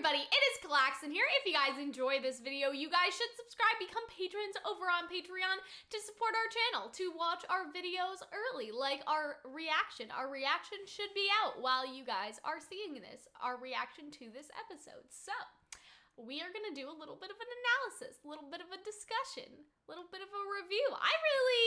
everybody, it is Calxiyn here. If you guys enjoy this video, you guys should subscribe, become patrons over on Patreon to support our channel, to watch our videos early, like our reaction. Our reaction should be out while you guys are seeing this, our reaction to this episode. So, we are going to do a little bit of an analysis, a little bit of a discussion, a little bit of a review. I really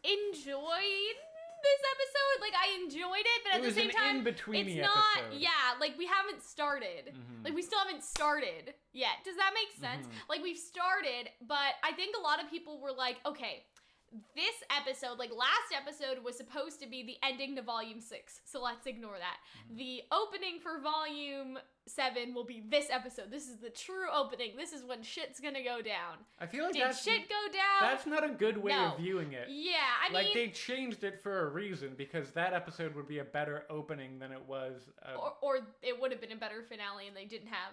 enjoyed this episode. Like, I enjoyed it, but at the same time, it's not episode. Yeah, like, we haven't started. Like, we still haven't started yet. Does that make sense? Like, we've started, but I think a lot of people were like, okay, this episode, like last episode, was supposed to be the ending to Volume 6, so let's ignore that. The opening for Volume 7 will be this episode. This is the true opening. This is when shit's gonna go down. I feel like Did shit go down? That's not a good way of viewing it. Yeah, I mean... Like, they changed it for a reason, because that episode would be a better opening than it was... Or it would have been a better finale, and they didn't have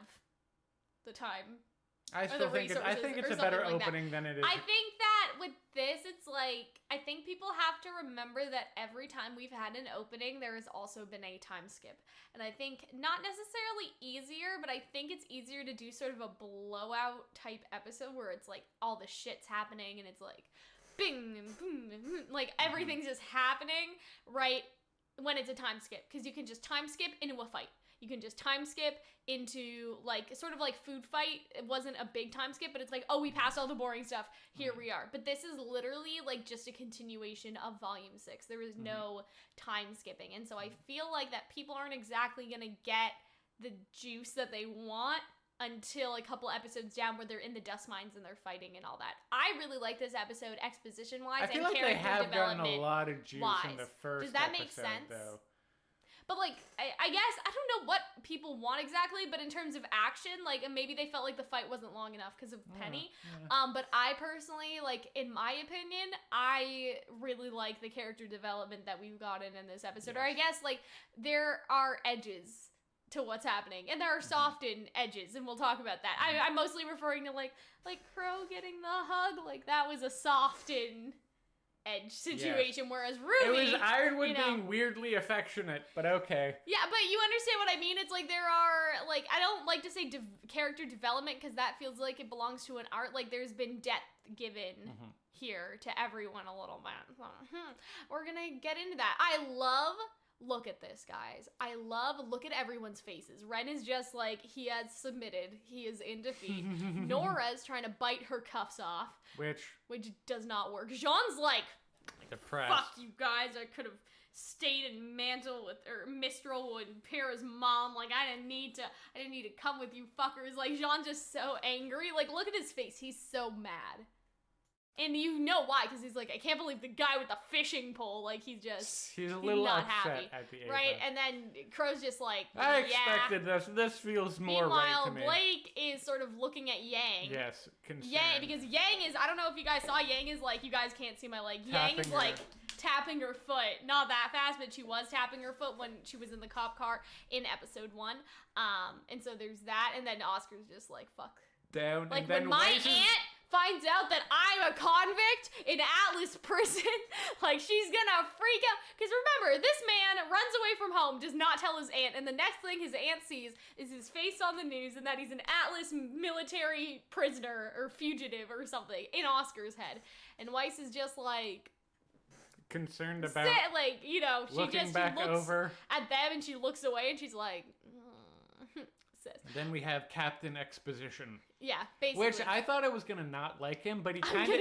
the time. I think it's a better opening than it is. I think that with this, it's like, I think people have to remember that every time we've had an opening, there has also been a time skip. And I think not necessarily easier, but I think it's easier to do sort of a blowout type episode where it's like all the shit's happening and it's like bing and boom and boom, like everything's just happening right when it's a time skip. Because you can just time skip into a fight. You can just time skip into, like, sort of like Food Fight. It wasn't a big time skip, but it's like, oh, we passed all the boring stuff. Here we are. But this is literally, like, just a continuation of Volume 6. There is no time skipping. And so I feel like that people aren't exactly going to get the juice that they want until a couple episodes down where they're in the dust mines and they're fighting and all that. I really like this episode exposition-wise and character development. I feel like they have gotten a lot of juice in the first episode, Does that make sense? Though. But, like, I guess, I don't know what people want exactly, but in terms of action, like, maybe they felt like the fight wasn't long enough because of Penny. But I personally, like, in my opinion, I really like the character development that we've gotten in this episode. Yes. Or I guess, like, there are edges to what's happening, and there are softened edges, and we'll talk about that. I'm mostly referring to, like Crow getting the hug, like, that was a softened edge situation, whereas RWBY, it was Ironwood being weirdly affectionate, but okay. Yeah, but you understand what I mean? It's like there are, like, I don't like to say character development because that feels like it belongs to an art. Like, there's been depth given here to everyone a little bit. So, we're gonna get into that. Look at this, guys. Look at everyone's faces. Ren is just like, he has submitted. He is in defeat. Nora's trying to bite her cuffs off. Which does not work. Jean's like, depressed. Fuck you guys. I could have stayed in Mantle or Mistral and Para's mom. Like, I didn't need to come with you fuckers. Like, Jean's just so angry. Like, look at his face. He's so mad. And you know why, because he's like, I can't believe the guy with the fishing pole, like, he's a little not happy at the right? And then Crow's just like, I expected this. This feels more right to me. Meanwhile, Blake is sort of looking at Yang. Yes, concerned. Yang, because Yang is, I don't know if you guys saw, Yang is like, you guys can't see my leg. Yang is like tapping her foot. Not that fast, but she was tapping her foot when she was in the cop car in episode 1. And so there's that, and then Oscar's just like, fuck. Down, like, and then when my aunt finds out that I'm a convict in Atlas prison, like, she's gonna freak out. Because remember, this man runs away from home, does not tell his aunt, and the next thing his aunt sees is his face on the news and that he's an Atlas military prisoner or fugitive or something in Oscar's head. And Weiss is just like, concerned about like, you know, she looks over at them and she looks away and she's like, Then we have Captain Exposition. Yeah, basically. Which I thought I was gonna not like him, but he kind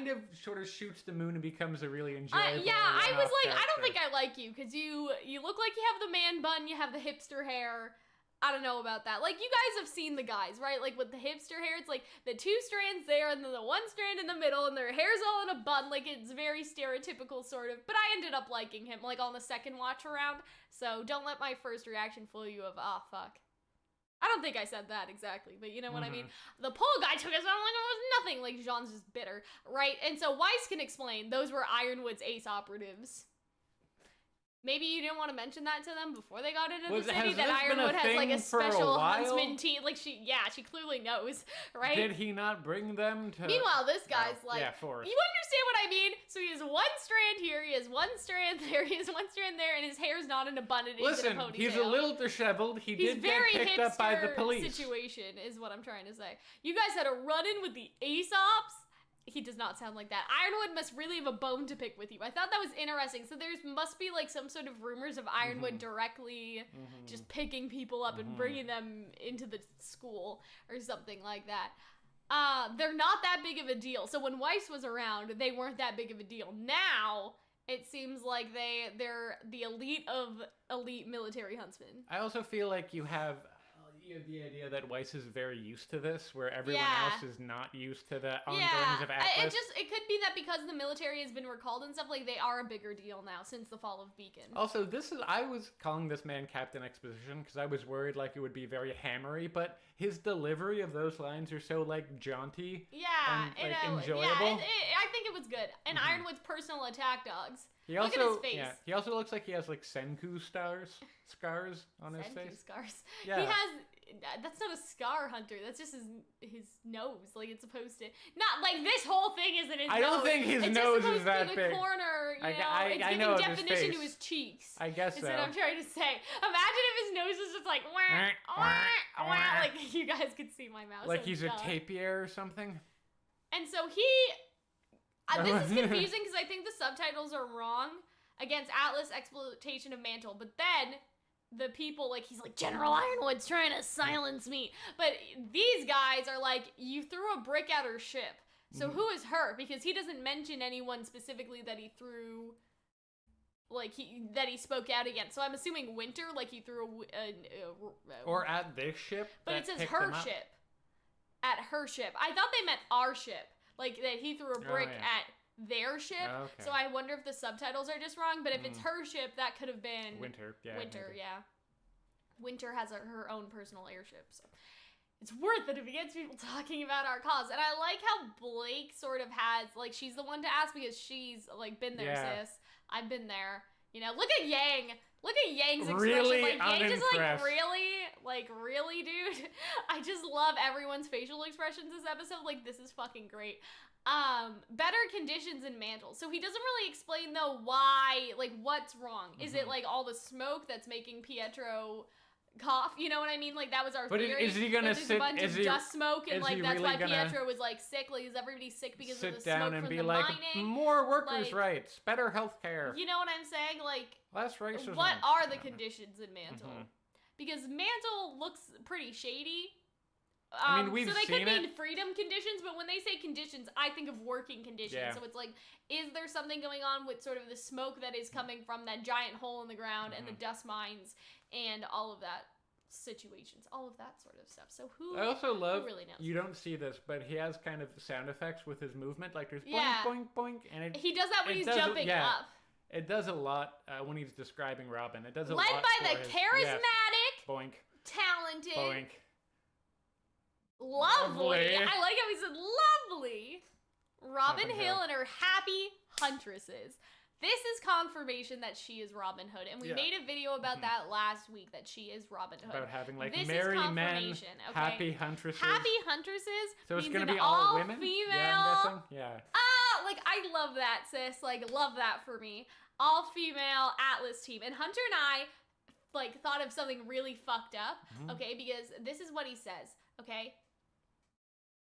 of sort of shoots the moon and becomes a really enjoyable. Yeah, I was like, I don't think I like you because you look like you have the man bun, you have the hipster hair. I don't know about that. Like, you guys have seen the guys, right? Like, with the hipster hair, it's like the 2 strands there and then the 1 strand in the middle and their hair's all in a bun. Like, it's very stereotypical, sort of. But I ended up liking him, like, on the second watch around. So don't let my first reaction fool you of, fuck. I don't think I said that exactly, but you know what I mean? The pole guy took us, I'm like, it was nothing. Like, Jean's just bitter, right? And so Weiss can explain, those were Ironwood's Ace Operatives. Maybe you didn't want to mention that to them before they got into the city, that Ironwood has like a special huntsman team. Like she clearly knows, right? Did he not bring them to... Meanwhile, this guy's you understand what I mean? So he has one strand here, he has one strand there, he has one strand there, and his hair's not in a bun, it is in a ponytail. He's a little disheveled. He's did get picked up by the police. Situation is what I'm trying to say. You guys had a run-in with the Ace Ops? He does not sound like that. Ironwood must really have a bone to pick with you. I thought that was interesting. So there must be like some sort of rumors of Ironwood directly just picking people up and bringing them into the school or something like that. They're not that big of a deal. So when Weiss was around, they weren't that big of a deal. Now, it seems like they're the elite of elite military huntsmen. I also feel like you have the idea that Weiss is very used to this, where everyone else is not used to the ongoings of Atlas. It could be that because the military has been recalled and stuff, like they are a bigger deal now since the fall of Beacon. Also, I was calling this man Captain Exposition because I was worried like it would be very hammery, but his delivery of those lines are so like jaunty and enjoyable. Yeah, I think it was good. And Ironwood's personal attack dogs. Look at his face. Yeah, he also looks like he has like Senku scars on his face. Scars. Yeah. He has. That's not a scar, Hunter. That's just his nose. Like it's supposed to. Not like this whole thing isn't his nose. I don't think his nose is that big. It's the corner. It's giving definition to his cheeks. I guess so. Is what I'm trying to say. Imagine if his nose is just like like you guys could see my mouse. Like he's a tapir or something. And so this is confusing because I think the subtitles are wrong against Atlas exploitation of Mantle, but then the people, like, he's like, General Ironwood's trying to silence me. But these guys are like, you threw a brick at her ship. So who is her? Because he doesn't mention anyone specifically that he threw, like, that he spoke out against. So I'm assuming Winter, like he threw or at this ship. But it says her ship. At her ship. I thought they meant our ship. Like, that he threw a brick at their ship. Oh, okay. So I wonder if the subtitles are just wrong, but if it's her ship, that could have been Winter. Yeah, Winter, yeah. Winter has her own personal airship, so it's worth it if it gets people talking about our cause. And I like how Blake sort of has, like, she's the one to ask because she's, like, been there, sis. I've been there. You know, look at Yang. Look at Yang's expression. Really like, Yang just, like, really, dude? I just love everyone's facial expressions this episode. Like, this is fucking great. Better conditions in Mantle. So he doesn't really explain, though, why, like, what's wrong. Is it, like, all the smoke that's making Pietro cough? You know what I mean? Like, that was our theory. But is he gonna sit? There's a bunch of dust smoke, and, like, that's why Pietro was, like, sick. Like, is everybody sick because of the smoke from the mining? Sit down and be like, more workers' rights, better healthcare. You know what I'm saying? Like, less racism. What are the conditions in Mantle? Because Mantle looks pretty shady. I mean, we've so they seen could mean freedom conditions, but when they say conditions, I think of working conditions. Yeah. So it's like, is there something going on with sort of the smoke that is coming from that giant hole in the ground and the dust mines and all of that situations, all of that sort of stuff. So I also love, really knows? You don't see this, but he has kind of sound effects with his movement. Like there's boink, boink, boink. And he does that when he's jumping up. It does a lot when he's describing Robin. It does a lot. Led by the charismatic, boink, talented, boink. Lovely. I like how he said lovely. Robin Hill and her happy huntresses. This is confirmation that she is Robin Hood. And we made a video about that last week, that she is Robin Hood. About having, like, merry men, happy huntresses. Happy huntresses. So it's going to be all women? Female. Yeah, I'm guessing. Yeah. Like, I love that, sis. Like, love that for me. All female Atlas team. And Hunter and I, like, thought of something really fucked up. Okay, because this is what he says. Okay.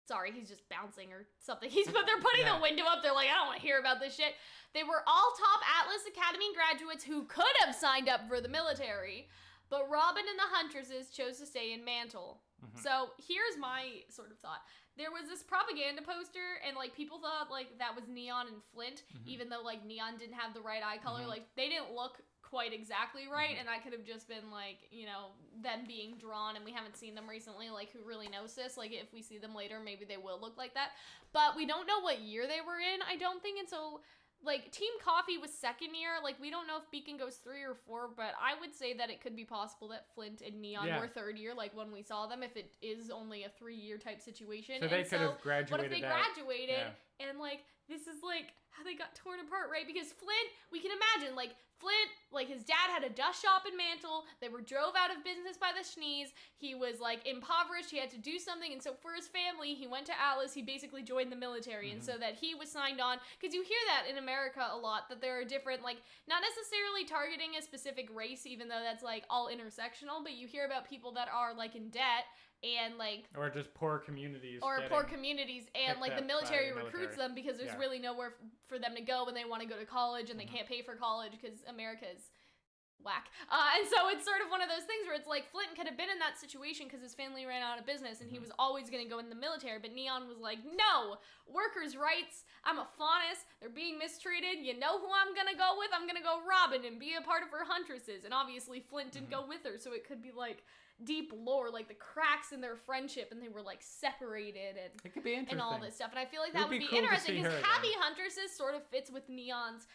Sorry, he's just bouncing or something. They're putting the window up. They're like, I don't want to hear about this shit. They were all top Atlas Academy graduates who could have signed up for the military, but Robin and the Huntresses chose to stay in Mantle. So here's my sort of thought. There was this propaganda poster, and, like, people thought, like, that was Neon and Flint, even though, like, Neon didn't have the right eye color. Like, they didn't look quite exactly right, and I could have just been like, you know, them being drawn, and we haven't seen them recently, like, who really knows this? Like, if we see them later, maybe they will look like that, but we don't know what year they were in, I don't think, and so, like, Team Coffee was second year, like, we don't know if Beacon goes 3 or 4, but I would say that it could be possible that Flint and Neon were third year, like, when we saw them, if it is only a 3-year type situation. So they could have graduated. What if they graduated, and, like, this is, like, how they got torn apart, right? Because Flint, we can imagine, like, Flint, like, his dad had a dust shop in Mantle. They were drove out of business by the Schnees. He was, like, impoverished. He had to do something. And so for his family, he went to Alice. He basically joined the military. And so that he was signed on. Because you hear that in America a lot, that there are different, like, not necessarily targeting a specific race, even though that's, like, all intersectional. But you hear about people that are, like, in debt. And like, or just poor communities, and like the military recruits them because there's really nowhere for them to go when they want to go to college, and they can't pay for college because America is whack. And so it's sort of one of those things where it's like Flint could have been in that situation because his family ran out of business and he was always going to go in the military, but Neon was like, no, workers' rights, I'm a faunus, they're being mistreated, you know who I'm going to go with? I'm going to go Robin and be a part of her huntresses. And obviously Flint didn't go with her, so it could be like deep lore, like the cracks in their friendship, and they were like separated, and it could be interesting, and all this stuff. And I feel like that would be cool, interesting because Happy Huntresses sort of fits with Neon's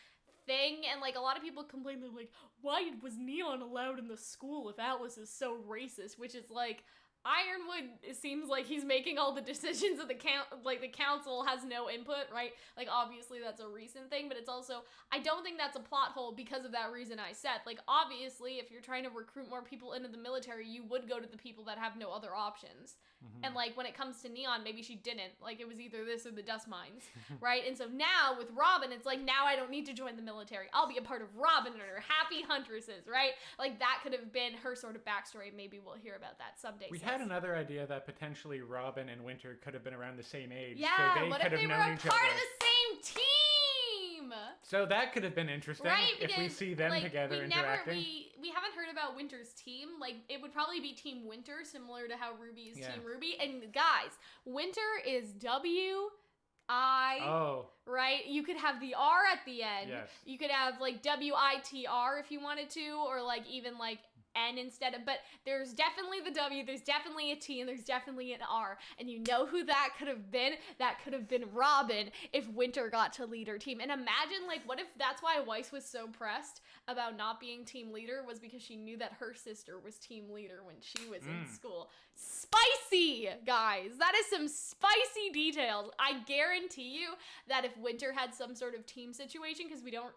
thing, and like a lot of people complain, they're like, why was Neon allowed in the school if Atlas is so racist? Which is like, Ironwood, it seems like he's making all the decisions of the council has no input, right? Like, obviously that's a recent thing, but it's also, I don't think that's a plot hole because of that reason I said. Like, obviously, if you're trying to recruit more people into the military, you would go to the people that have no other options. And like, when it comes to Neon, maybe she didn't. Like, it was either this or the dust mines, right? And so now with Robin, it's like, now I don't need to join the military. I'll be a part of Robin and her Happy Huntresses, right? Like, that could have been her sort of backstory. Maybe we'll hear about that someday. We had another idea that potentially Robin and Winter could have been around the same age. Yeah, so they what could if they have were known a each part other. of the same team? So that could have been interesting, right? Because, if we see them like, together interacting. We haven't heard about Winter's team. Like, it would probably be Team Winter, similar to how Ruby is Team Ruby. And guys, Winter is W-I, right? You could have the R at the end. Yes. You could have, like, W-I-T-R if you wanted to, or, like, even, like, N instead of, but there's definitely the W, there's definitely a T, and there's definitely an R. And you know who that could have been? That could have been Robin if Winter got to lead her team. And imagine, like, what if that's why Weiss was so pressed about not being team leader, was because she knew that her sister was team leader when she was in school. Spicy, guys. That is some spicy details. I guarantee you that if Winter had some sort of team situation, because we don't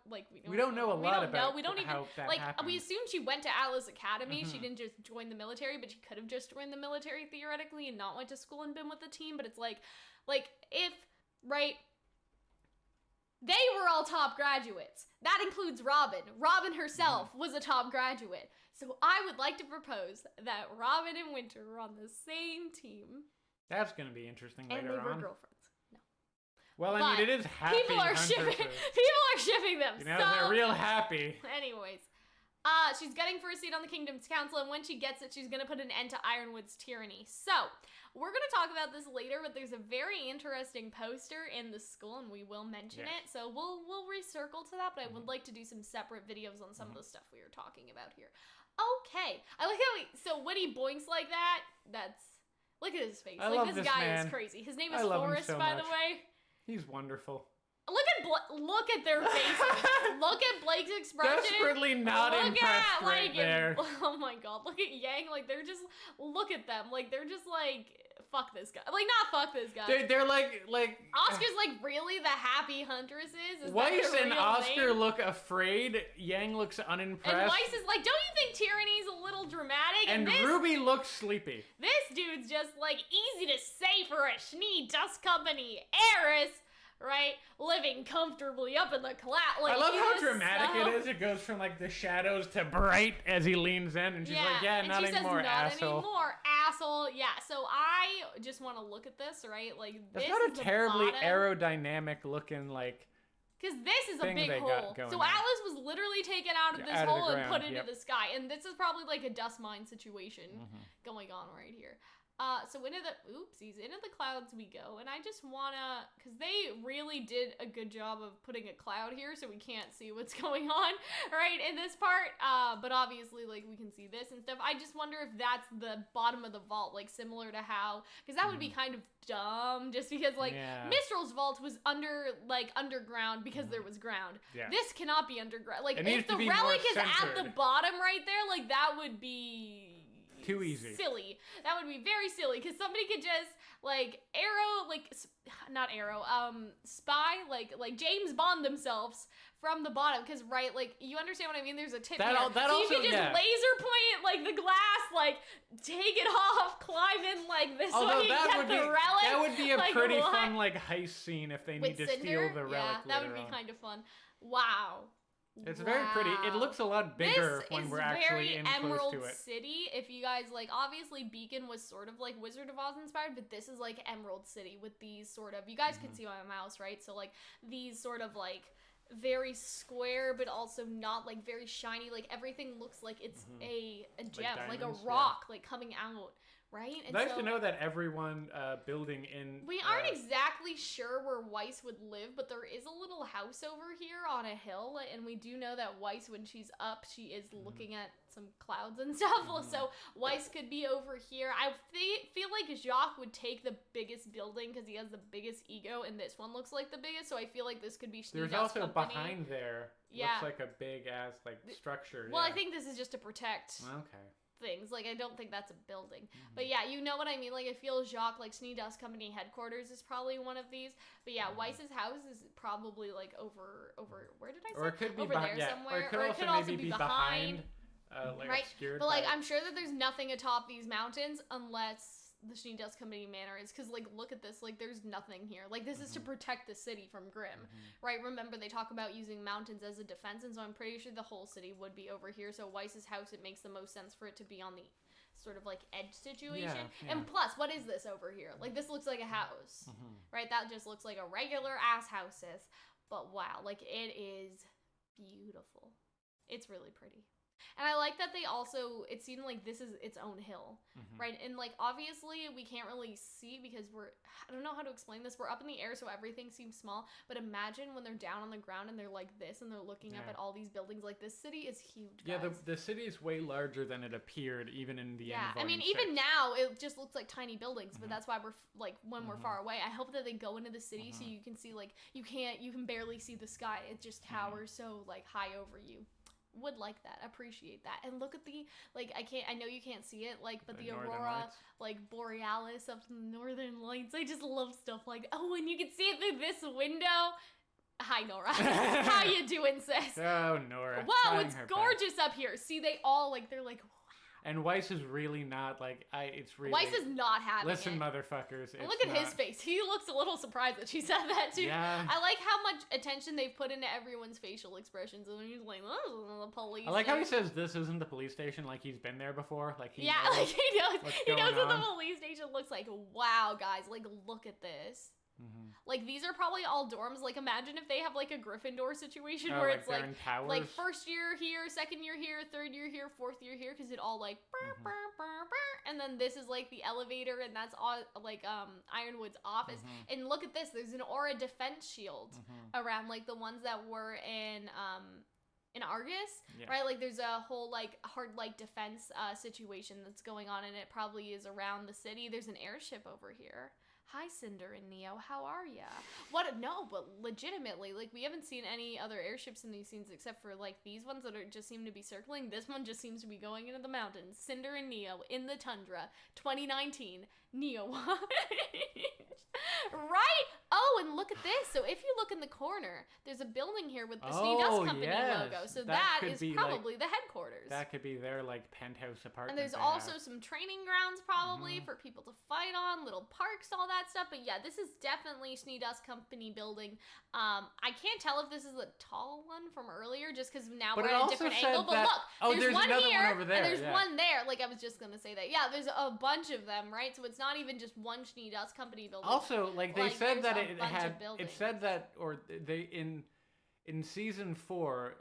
know a lot about we don't even how that like happened. We assume she went to Alice Academy. She didn't just join the military, but she could have just joined the military theoretically and not went to school and been with the team. But it's like if, right, they were all top graduates. That includes Robin. Robin herself was a top graduate. So I would like to propose that Robin and Winter were on the same team. That's going to be interesting later on. And they were girlfriends. No. Well, I mean, it is happy. People are shipping them. You know, they're real happy. Anyways. She's gunning for a seat on the Kingdom's Council, and when she gets it, she's gonna put an end to Ironwood's tyranny. So, we're gonna talk about this later, but there's a very interesting poster in the school, and we will mention it. So we'll recircle to that, but I would like to do some separate videos on some of the stuff we were talking about here. Okay, I like how when he boinks like that, look at his face. This guy is crazy. His name is Forrest, by the way. He's wonderful. Look at their faces. Look at Blake's expression. Desperately not impressed right there. Oh my god. Look at Yang. Like, they're just, look at them. Like, they're just like, fuck this guy. Like, not fuck this guy. They're like Oscar's like, really the Happy Huntresses? Is Weiss that and Oscar look afraid. Yang looks unimpressed. And Weiss is like, don't you think tyranny's a little dramatic? And RWBY looks sleepy. This dude's just like, easy to say for a Schnee Dust Company heiress. Right? Living comfortably up in the cloud. Like, I love how dramatic it is. It goes from, like, the shadows to bright as he leans in. And she's like, and not she anymore, says, asshole. Not anymore, asshole. Yeah, so I just want to look at this, right? Like, this That's not is a terribly bottom. Aerodynamic looking, like... Because this is a big hole. So Alice was literally taken out of this hole and put into the sky. And this is probably, like, a dust mine situation going on right here. So into the clouds we go, and I just wanna, because they really did a good job of putting a cloud here, so we can't see what's going on, right, in this part, but obviously, like, we can see this and stuff. I just wonder if that's the bottom of the vault, like, similar to how, because that would be kind of dumb, just because, like, Mistral's vault was underground because there was ground. This cannot be underground. Like, if the relic is at the bottom right there, like, that would be... too easy. Silly. That would be very silly, because somebody could just, like, spy, like James Bond themselves from the bottom, because, right, like, you understand what I mean? There's a tip here. That so also, you could just laser point, like, the glass, like, take it off, climb in, like, this way, get the relic. That would be a pretty fun, like, heist scene if they need to steal the relic. Yeah, that would be kind of fun. Wow. It's very pretty. It looks a lot bigger when we're actually in close to it. Emerald City. If you guys, like, obviously Beacon was sort of like Wizard of Oz inspired, but this is like Emerald City with these sort of, you guys can see my mouse, right? So like these sort of like very square, but also not like very shiny. Like everything looks like it's a gem, like a rock, like coming out. Right? And nice to know that everyone building in... We aren't exactly sure where Weiss would live, but there is a little house over here on a hill, and we do know that Weiss, when she's up, she is looking at some clouds and stuff, so Weiss could be over here. I feel like Jacques would take the biggest building because he has the biggest ego, and this one looks like the biggest, so I feel like this could be Schneedas' There's also company. behind there, looks like a big-ass, like, structure. Well, I think this is just to protect... Okay. Things like I don't think that's a building, but yeah, you know what I mean. Like I feel Jacques, like Schneedas Company headquarters is probably one of these, but yeah, Weiss's house is probably like over. Where did I say? Or it could be over there somewhere, or it could also be behind, like right? obscured. But like I'm sure that there's nothing atop these mountains unless the Schneedas Company manor is, because like look at this, like there's nothing here. Like this is to protect the city from Grimm, right? Remember they talk about using mountains as a defense, and so I'm pretty sure the whole city would be over here. So Weiss's house, it makes the most sense for it to be on the sort of like edge situation. And plus, what is this over here? Like this looks like a house, right? That just looks like a regular ass houses, but wow, like it is beautiful. It's really pretty. And I like that they also, it seemed like this is its own hill, right? And like, obviously we can't really see because I don't know how to explain this. We're up in the air, so everything seems small. But imagine when they're down on the ground and they're like this and they're looking up at all these buildings. Like this city is huge, guys. Yeah, the city is way larger than it appeared even in the end of I mean, even now it just looks like tiny buildings, but that's why we're like, when we're far away, I hope that they go into the city so you can see, like, you can barely see the sky. It just towers so like high over you. Would like that, appreciate that. And look at the, like, I know you can't see it, like, but the aurora, like, borealis of the northern lights. I just love stuff like, oh, and you can see it through this window. Hi, Nora. How you doing, sis? Oh, Nora. Wow, it's gorgeous up here. See, they all, like, they're like, and Weiss is really not, like, it's really... Weiss is not having Listen, motherfuckers. Look at his face. He looks a little surprised that she said that, too. Yeah. I like how much attention they've put into everyone's facial expressions. And he's like, this isn't the police. I like how he says this isn't the police station, like he's been there before. Like he knows like he knows what the police station looks like. Wow, guys, like, look at this. Like these are probably all dorms. Like imagine if they have like a Gryffindor situation where it's like first year here, second year here, third year here, fourth year here, because it all like and then this is like the elevator, and that's all like Ironwood's office. And look at this, there's an aura defense shield around like the ones that were in Argus, right? Like there's a whole like hard like defense situation that's going on, and it probably is around the city. There's an airship over here. Hi, Cinder and Neo. How are ya? No, but legitimately, like, we haven't seen any other airships in these scenes except for, like, these ones that just seem to be circling. This one just seems to be going into the mountains. Cinder and Neo in the tundra. 2019. Neo. Right? Oh, and look at this. So if you look in the corner, there's a building here with the Schneedas Company logo. So that is probably the headquarters. That could be their, like, penthouse apartment. And there's also some training grounds probably for people to fight on, little parks, all that stuff. But yeah, this is definitely Schneedas Company building. I can't tell if this is a tall one from earlier just because now we're at a different angle. But look, there's one here one over there, and there's one there. Like I was just going to say that. Yeah, there's a bunch of them, right? So it's not even just one Schneedas Company building. Also, like they said that it said that, or they in season 4,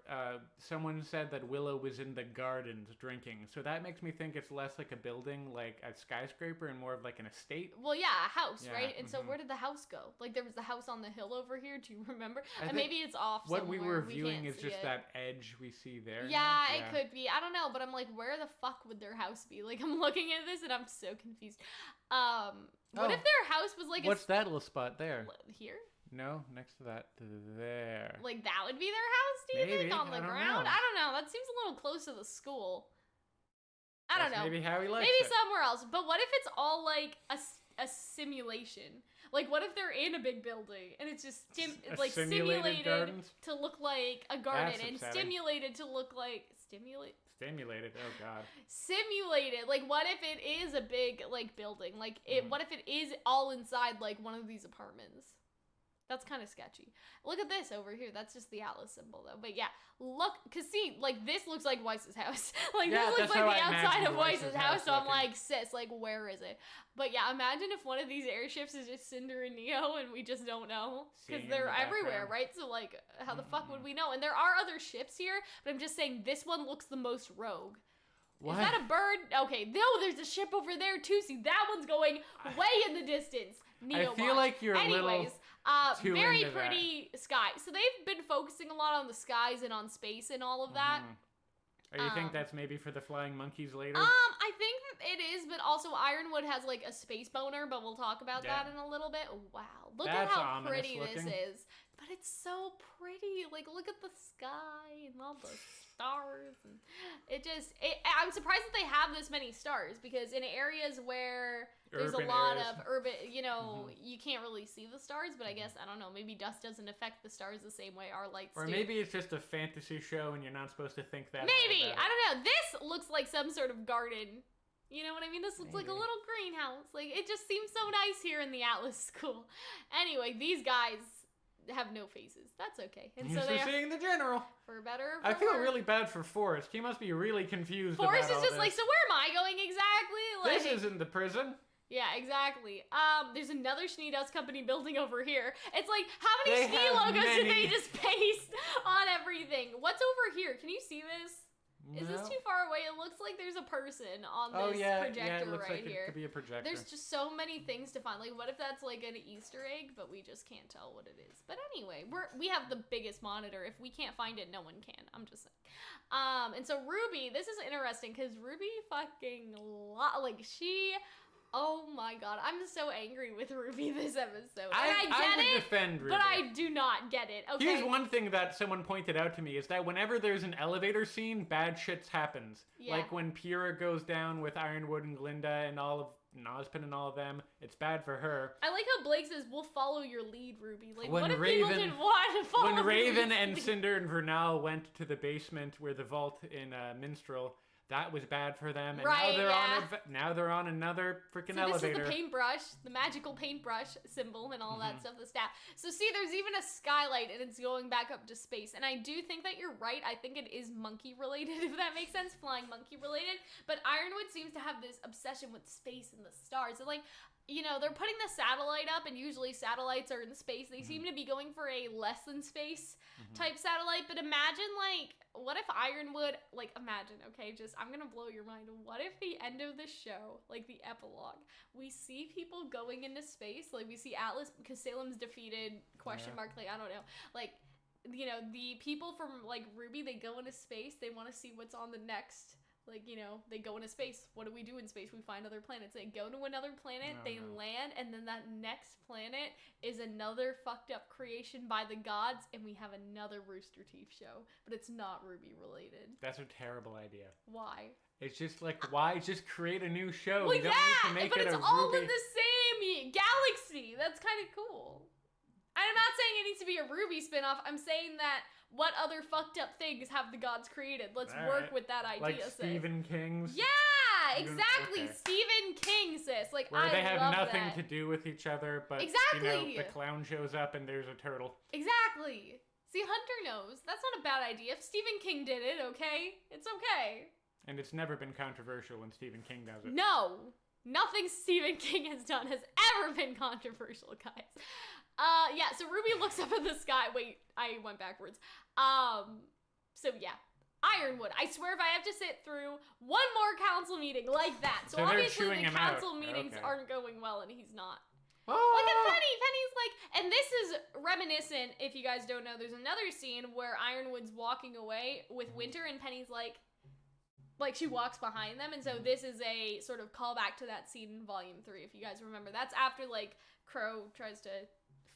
someone said that Willow was in the gardens drinking. So that makes me think it's less like a building, like a skyscraper, and more of like an estate. Well, yeah, a house, right? And so where did the house go? Like there was the house on the hill over here. Do you remember? And maybe it's off somewhere. What we were viewing is just that edge we see there. Yeah, it could be. I don't know, but I'm like, where the fuck would their house be? Like I'm looking at this and I'm so confused. What if their house was like what's that little spot there? Here? No, next to that, there. Like that would be their house, do you think, on the ground? I don't know. That seems a little close to the school. I don't know. Maybe how he likes maybe it. Somewhere else. But what if it's all like a simulation? Like, what if they're in a big building and it's just simulated to look like a garden and stimulated to look like Stimulated. Oh god. Simulated. Like, what if it is a big like building? Like, what if it is all inside like one of these apartments? That's kind of sketchy. Look at this over here. That's just the Atlas symbol, though. But yeah, look, because see, like, this looks like Weiss's house. Like, this looks like the outside of Weiss's house, so I'm like, sis, like, where is it? But yeah, imagine if one of these airships is just Cinder and Neo, and we just don't know. Because they're everywhere, right? So, like, how the fuck would we know? And there are other ships here, but I'm just saying this one looks the most rogue. What? Is that a bird? Okay, no, there's a ship over there, too. See, that one's going way in the distance. Neo I feel like you're a little... very pretty sky. So they've been focusing a lot on the skies and on space and all of that. Or you think that's maybe for the flying monkeys later? I think it is, but also Ironwood has like a space boner, but we'll talk about that in a little bit. Wow, look at how pretty this is. But it's so pretty. Like, look at the sky and all the stars. And I'm surprised that they have this many stars, because in areas where there's a lot of urban, you can't really see the stars, but I guess, I don't know, maybe dust doesn't affect the stars the same way our lights do. Or maybe it's just a fantasy show and you're not supposed to think that. Maybe! I don't know. This looks like some sort of garden. You know what I mean? This looks like a little greenhouse. Like, it just seems so nice here in the Atlas School. Anyway, these guys have no faces. That's okay. And so they're seeing the general. For better or for I feel really bad for Forrest. He must be really confused Forrest about is just like, so where am I going exactly? Like, this isn't the prison. Yeah, exactly. There's another Schnee Dust Company building over here. It's like, how many Schnee logos did they just paste on everything? What's over here? Can you see this? No. Is this too far away? It looks like there's a person on this projector right here. It could be a projector. There's just so many things to find. Like, what if that's like an Easter egg, but we just can't tell what it is? But anyway, we have the biggest monitor. If we can't find it, no one can. I'm just saying. And so RWBY, this is interesting because RWBY fucking oh my god, I'm so angry with RWBY this episode. And I would defend RWBY, but I do not get it. Okay. Here's one thing that someone pointed out to me, is that whenever there's an elevator scene, bad shit happens. Yeah. Like when Pyrrha goes down with Ironwood and Glinda and Ozpin and all of them, it's bad for her. I like how Blake says, we'll follow your lead, RWBY. Like, what if people didn't want to follow When Raven and Cinder and Vernal went to the basement where the vault in Minstrel, that was bad for them, and now they're on another freaking elevator. This is the paintbrush, the magical paintbrush symbol, and all that stuff. The staff. So see, there's even a skylight, and it's going back up to space. And I do think that you're right. I think it is monkey related, if that makes sense, flying monkey related. But Ironwood seems to have this obsession with space and the stars. And like, they're putting the satellite up, and usually satellites are in space. They seem to be going for a less than space type satellite. But imagine, like, what if Ironwood, like, imagine, okay, I'm gonna blow your mind. What if the end of the show, like the epilogue, we see people going into space, like we see Atlas, because Salem's defeated, mark, like, I don't know, like, the people from, like, RWBY, they go into space, they want to see what's on the next. Like, they go into space. What do we do in space? We find other planets. They go to another planet, land, and then that next planet is another fucked up creation by the gods, and we have another Rooster Teeth show. But it's not RWBY related. That's a terrible idea. Why? It's just like, why just create a new show? Well, you don't need to make but it's all in the same galaxy. That's kind of cool. I'm not saying it needs to be a RWBY spinoff. I'm saying that what other fucked up things have the gods created? Let's work with that idea. Like Stephen King's? Yeah, exactly. Okay. Stephen King, sis. Like, where they have nothing to do with each other, but the clown shows up and there's a turtle. Exactly. See, Hunter knows. That's not a bad idea. If Stephen King did it, okay? It's okay. And it's never been controversial when Stephen King does it. No. Nothing Stephen King has done has ever been controversial, guys. Yeah, so RWBY looks up at the sky. Wait, I went backwards. So yeah, Ironwood. I swear if I have to sit through one more council meeting like that. So obviously the council meetings aren't going well, and he's not. Oh. Look at Penny. Penny's like, and this is reminiscent, if you guys don't know, there's another scene where Ironwood's walking away with Winter, and Penny's like she walks behind them, and so this is a sort of callback to that scene in Volume 3, if you guys remember. That's after, like, Crow tries to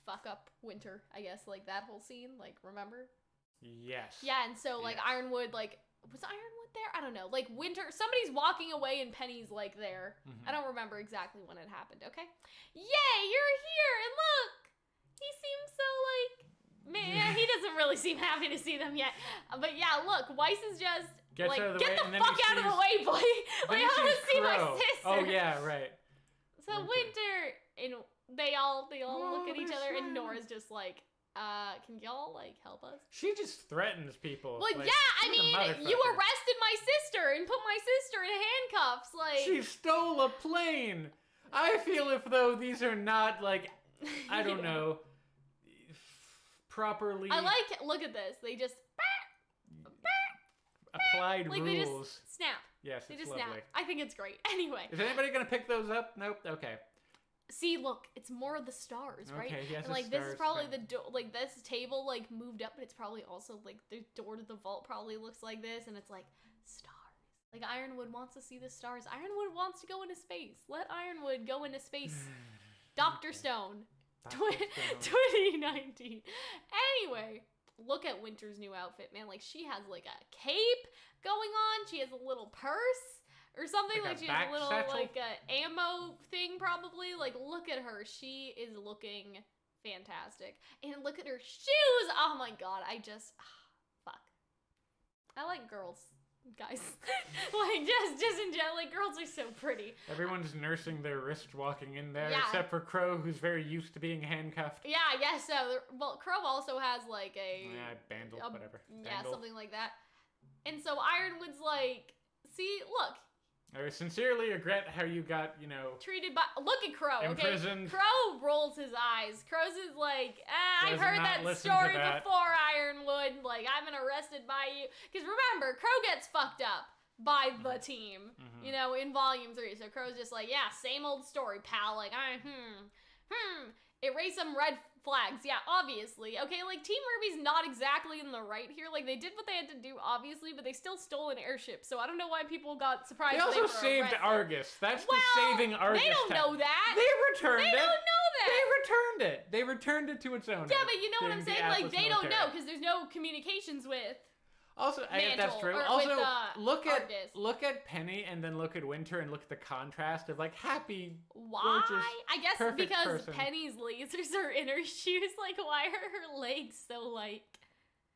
fuck up Winter, I guess, like, that whole scene, like, remember? Yes. Yeah, and so, like, Ironwood, like, was Ironwood there? I don't know. Like Winter, somebody's walking away and Penny's like there. I don't remember exactly when it happened. Okay. Yay, you're here, and look, he seems so like, man, he doesn't really seem happy to see them yet. But yeah, look, Weiss is just like, get the fuck out of the way, boy. Like, I want to see my sister. Oh yeah, right. So Winter and they all look at each other, and Nora's just like, can y'all like help us? She just threatens people. Well, like, yeah, I mean, you arrested my sister and put my sister in handcuffs. Like, she stole a plane. I feel if though these are not like, I don't know, properly. I like. Look at this. They just applied like rules. They just snap. Yes, they it's just lovely. snap. I think it's great. Anyway. Is anybody gonna pick those up? Nope. Okay. See, look, it's more of the stars, right? Okay, yes, and like this is probably the door, like this table like moved up, but it's probably also like the door to the vault probably looks like this, and it's like stars. Like Ironwood wants to see the stars. Ironwood wants to go into space. Let Ironwood go into space. Dr. Stone. 2019. Anyway, look at Winter's new outfit, man. Like she has like a cape going on. She has a little purse. Or something like she has a little satchel? like ammo thing probably. Like look at her. She is looking fantastic. And look at her shoes. Oh my god. I just fuck. I like girls, guys. Like just in general, like girls are so pretty. Everyone's nursing their wrist walking in there, except for Crow, who's very used to being handcuffed. Yeah, I guess so. Well, Crow also has like bandle, whatever. Yeah, something like that. And so Ironwood's like, see, look. I sincerely regret how you got, treated by. Look at Crow, okay? Imprisoned. Crow rolls his eyes. Crow's is like, I've heard that story before, Ironwood. Like, I've been arrested by you. Because remember, Crow gets fucked up by the team, in Volume 3. So Crow's just like, yeah, same old story, pal. Like, erase some red flags. Yeah, obviously. Okay, like, Team RWBY's not exactly in the right here. Like, they did what they had to do, obviously, but they still stole an airship. So I don't know why people got surprised. They also saved Argus. That's the saving Argus. They don't know that. They returned it. They don't know that. They returned it. They returned it to its owner. Yeah, but you know what I'm saying? Like, they don't know because there's no communications with Also, Mantle, that's true. or Also, with, look at Penny and then look at Winter and look at the contrast of like happy, why? gorgeous, I guess because person. Penny's lasers are in her shoes. Like, why are her legs so like?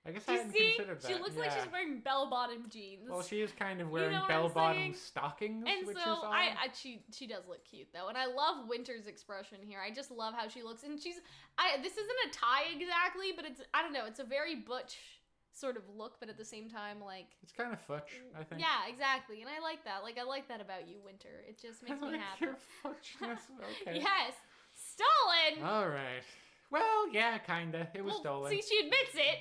I guess I hadn't considered that. She looks like she's wearing bell-bottom jeans. Well, she is kind of wearing bell-bottom stockings, and which so is odd. she does look cute though, and I love Winter's expression here. I just love how she looks, and this isn't a tie exactly, but it's I don't know, it's a very butch sort of look, but at the same time, like it's kind of futch, I think. Yeah, exactly, and I like that. Like I like that about you, Winter. It just makes me happy. Your futchness. Okay. Yes, stolen. All right. Well, yeah, kinda. It was stolen. See, she admits it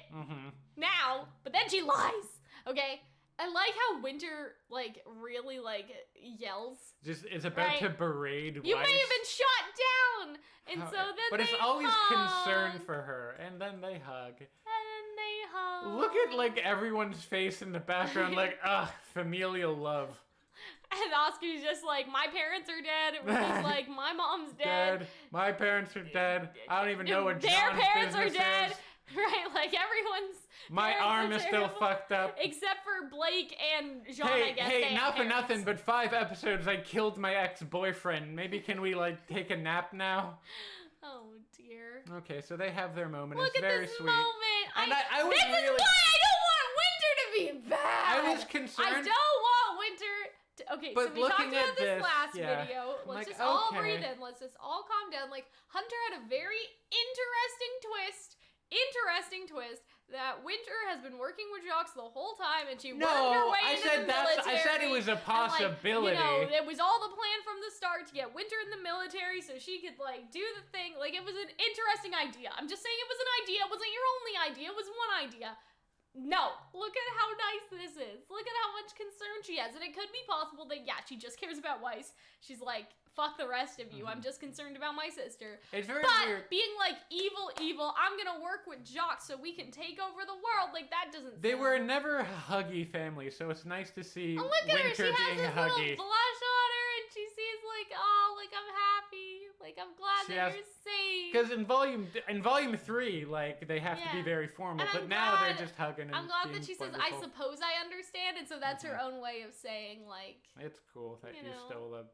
now, but then she lies. Okay, I like how Winter like really like yells. Just is about to berate. You may have been shot down, and so then but it's always concern for her, and then they hug. Look at like everyone's face in the background, like familial love. And Oscar's just like, my parents are dead. It was just like, my mom's dead. My parents are dead. I don't even know what their John's parents are business dead. is. Right, like everyone's. My arm is still fucked up. Except for Blake and Jean, I guess. Hey, not for nothing, but 5 episodes I killed my ex-boyfriend. Maybe can we like take a nap now? Oh dear. Okay, so they have their moment. Look it's at very this sweet. moment. And I was this really... is why I don't want Winter to be bad. I was concerned. I don't want Winter. Okay, but so we talked about this last yeah. video. Let's like, just all breathe in. Let's just all calm down. Like, Hunter had a very interesting twist that Winter has been working with Jocks the whole time, and she worked her way into the military. I said it was a possibility. And, like, it was all the plan from the start to get Winter in the military so she could, like, do the thing. Like, it was an interesting idea. I'm just saying it was an idea. It wasn't your only idea. It was one idea. No, look at how nice this is. Look at how much concern she has. And it could be possible that, yeah, she just cares about Weiss. She's like, fuck the rest of you. I'm just concerned about my sister. It's very weird. Being like, evil, I'm gonna work with Jocks so we can take over the world. Like, that doesn't They were never a huggy family, so it's nice to see look at Winter her. She has being this huggy. little blush on her, and she sees like, oh, like, I'm happy. Like, I'm glad that you're safe. Because in volume 3, like, they have to be very formal, but now they're just hugging and I'm glad that she wonderful. says, I suppose I understand, and so that's her own way of saying, like... It's cool that you stole a...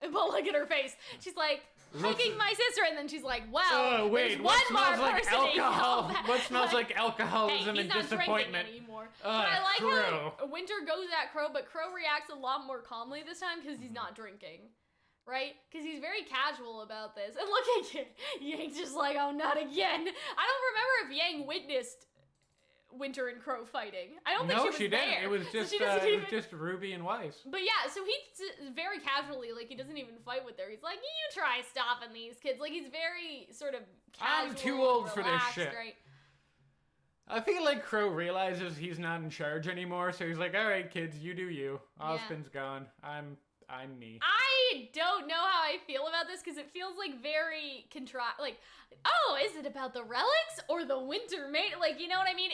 But look at her face. She's like, hugging my sister, and then she's like, well, oh, wait, there's what one smells more like person alcohol? What smells like alcoholism hey, and disappointment? Anymore. But I like Crow. how Winter goes at Crow, but Crow reacts a lot more calmly this time because he's not drinking. Right? Because he's very casual about this. And look at Yang's just like, oh, not again. I don't remember if Yang witnessed Winter and Crow fighting. I don't think she was there. No, she didn't. It was just, so just Ruby and Weiss. But yeah, so he's very casually, like, he doesn't even fight with her. He's like, you try stopping these kids. Like, he's very sort of casual. I'm too old for this shit. Right? I feel like Crow realizes he's not in charge anymore, so he's like, all right, kids, you do you. Ozpin's gone. I'm me. I don't know how I feel about this because it feels like very like, oh, is it about the relics or the Winter Maiden? Like, you know what I mean?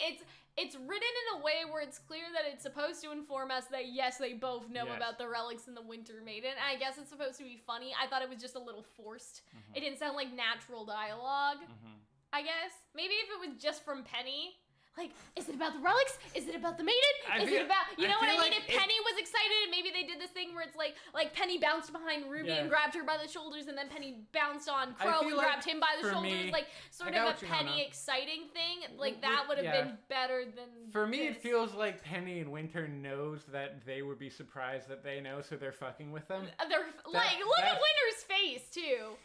It's written in a way where it's clear that it's supposed to inform us that yes, they both know about the relics and the Winter Maiden. I guess it's supposed to be funny. I thought it was just a little forced. It didn't sound like natural dialogue. I guess maybe if it was just from Penny. Like, is it about the relics? Is it about the Maiden? Is it about, you know what I mean? If Penny was excited and maybe they did this thing where it's like Penny bounced behind Ruby and grabbed her by the shoulders, and then Penny bounced on Crow and grabbed him by the shoulders. Like, sort of a Penny exciting thing. Like, that would have been better than For me, it feels like Penny and Winter knows that they would be surprised that they know, so they're fucking with them. Look at Winter's face, too.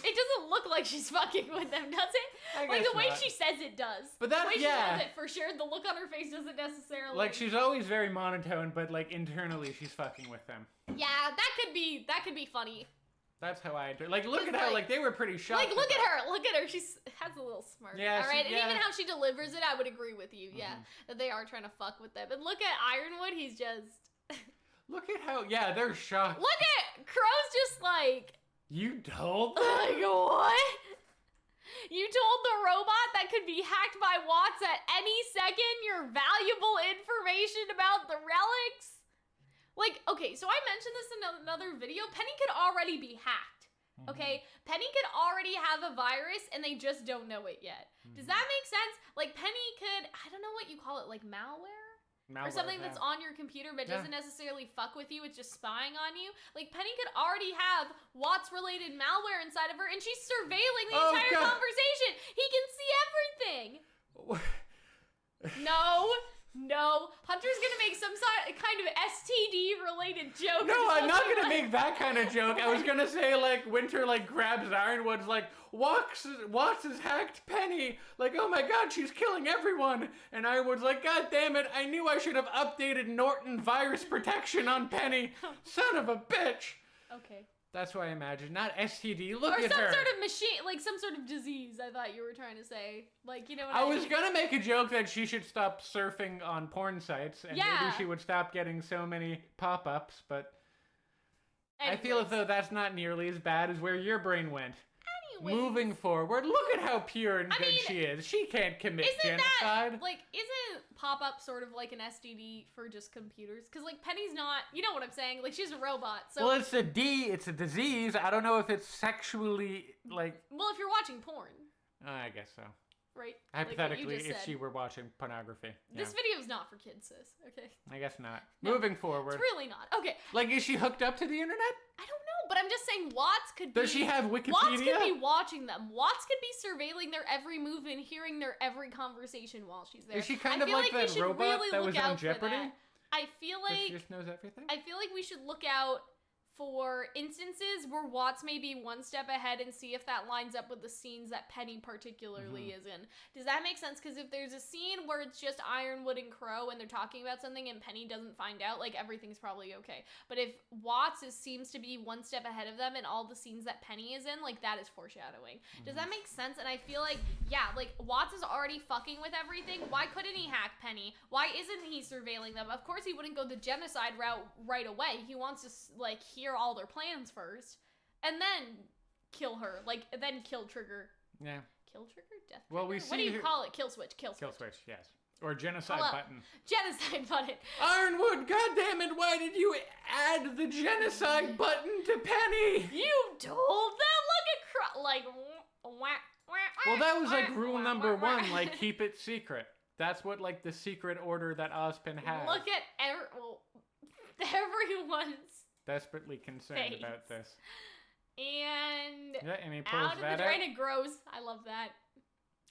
It doesn't look like she's fucking with them, does it? Like, the way she says it does. But that's, the way she says it, for sure, the look on her face doesn't necessarily... Like, she's always very monotone, but, like, internally, she's fucking with them. Yeah, that could be funny. That's how I do. Like, look at how, like, they were pretty shocked. Like, look at her. She has a little smirk. Yeah, all right? And even how she delivers it, I would agree with you, that they are trying to fuck with them. And look at Ironwood, he's just... Look at how, they're shocked. Look at... Crow's just like... You told them? Like, what? You told the robot that could be hacked by Watts at any second your valuable information about the relics? Like, okay, so I mentioned this in another video. Penny could already be hacked, okay? Penny could already have a virus and they just don't know it yet. Does that make sense? Like, Penny could, I don't know what you call it, like malware? Or something that's on your computer but doesn't necessarily fuck with you, it's just spying on you. Like, Penny could already have Watts-related malware inside of her, and she's surveilling the entire conversation. He can see everything. No. Hunter's gonna make some kind of STD-related joke. No, I'm not gonna make that kind of joke. I was gonna say, like, Winter, like, grabs Ironwood's, like, Watts has hacked Penny. Like, oh my god, she's killing everyone. And Ironwood's like, god damn it, I knew I should have updated Norton virus protection on Penny. Son of a bitch. Okay. That's what I imagine. Not STD. Look at her. Or some sort of machine, like some sort of disease, I thought you were trying to say. Like, you know what I mean? I was gonna make a joke that she should stop surfing on porn sites, and maybe she would stop getting so many pop-ups, but I feel as though that's not nearly as bad as where your brain went. Moving forward, look at how pure and good she is. She can't commit genocide. Isn't pop-up sort of like an STD for just computers? Because, like, Penny's not, you know what I'm saying? Like, she's a robot, so... Well, it's a disease. I don't know if it's sexually, like... Well, if you're watching porn. I guess so. Right? Hypothetically, like if she were watching pornography. This video is not for kids, sis. Okay? I guess not. No, moving forward. It's really not. Okay. Like, is she hooked up to the internet? I don't know, but I'm just saying Watts could be... Does she have Wikipedia? Watts could be watching them. Watts could be surveilling their every move and hearing their every conversation while she's there. Is she kind of like that robot that was on Jeopardy? I feel like... She just knows everything? I feel like we should look out for instances where Watts may be one step ahead and see if that lines up with the scenes that Penny particularly is in. Does that make sense? Because if there's a scene where it's just Ironwood and Crow and they're talking about something and Penny doesn't find out, like, everything's probably okay. But if Watts seems to be one step ahead of them in all the scenes that Penny is in, like, that is foreshadowing. Does that make sense? And I feel like, yeah, like, Watts is already fucking with everything. Why couldn't he hack Penny? Why isn't he surveilling them? Of course he wouldn't go the genocide route right away. He wants to, like, hear all their plans first, and then kill her. Like, then kill Trigger. Yeah. Kill Trigger? Death Trigger? Well, we see... What do you call it? Kill Switch. Kill Switch. Kill Switch, yes. Or Genocide Button. Genocide Button. Ironwood, goddammit, why did you add the Genocide Button to Penny? You told them? Well, that was like rule number 1, like keep it secret. That's what like the secret order that Ozpin has. Look at everyone's desperately concerned about this. And yeah, and he pulls out of the drain it grows. I love that.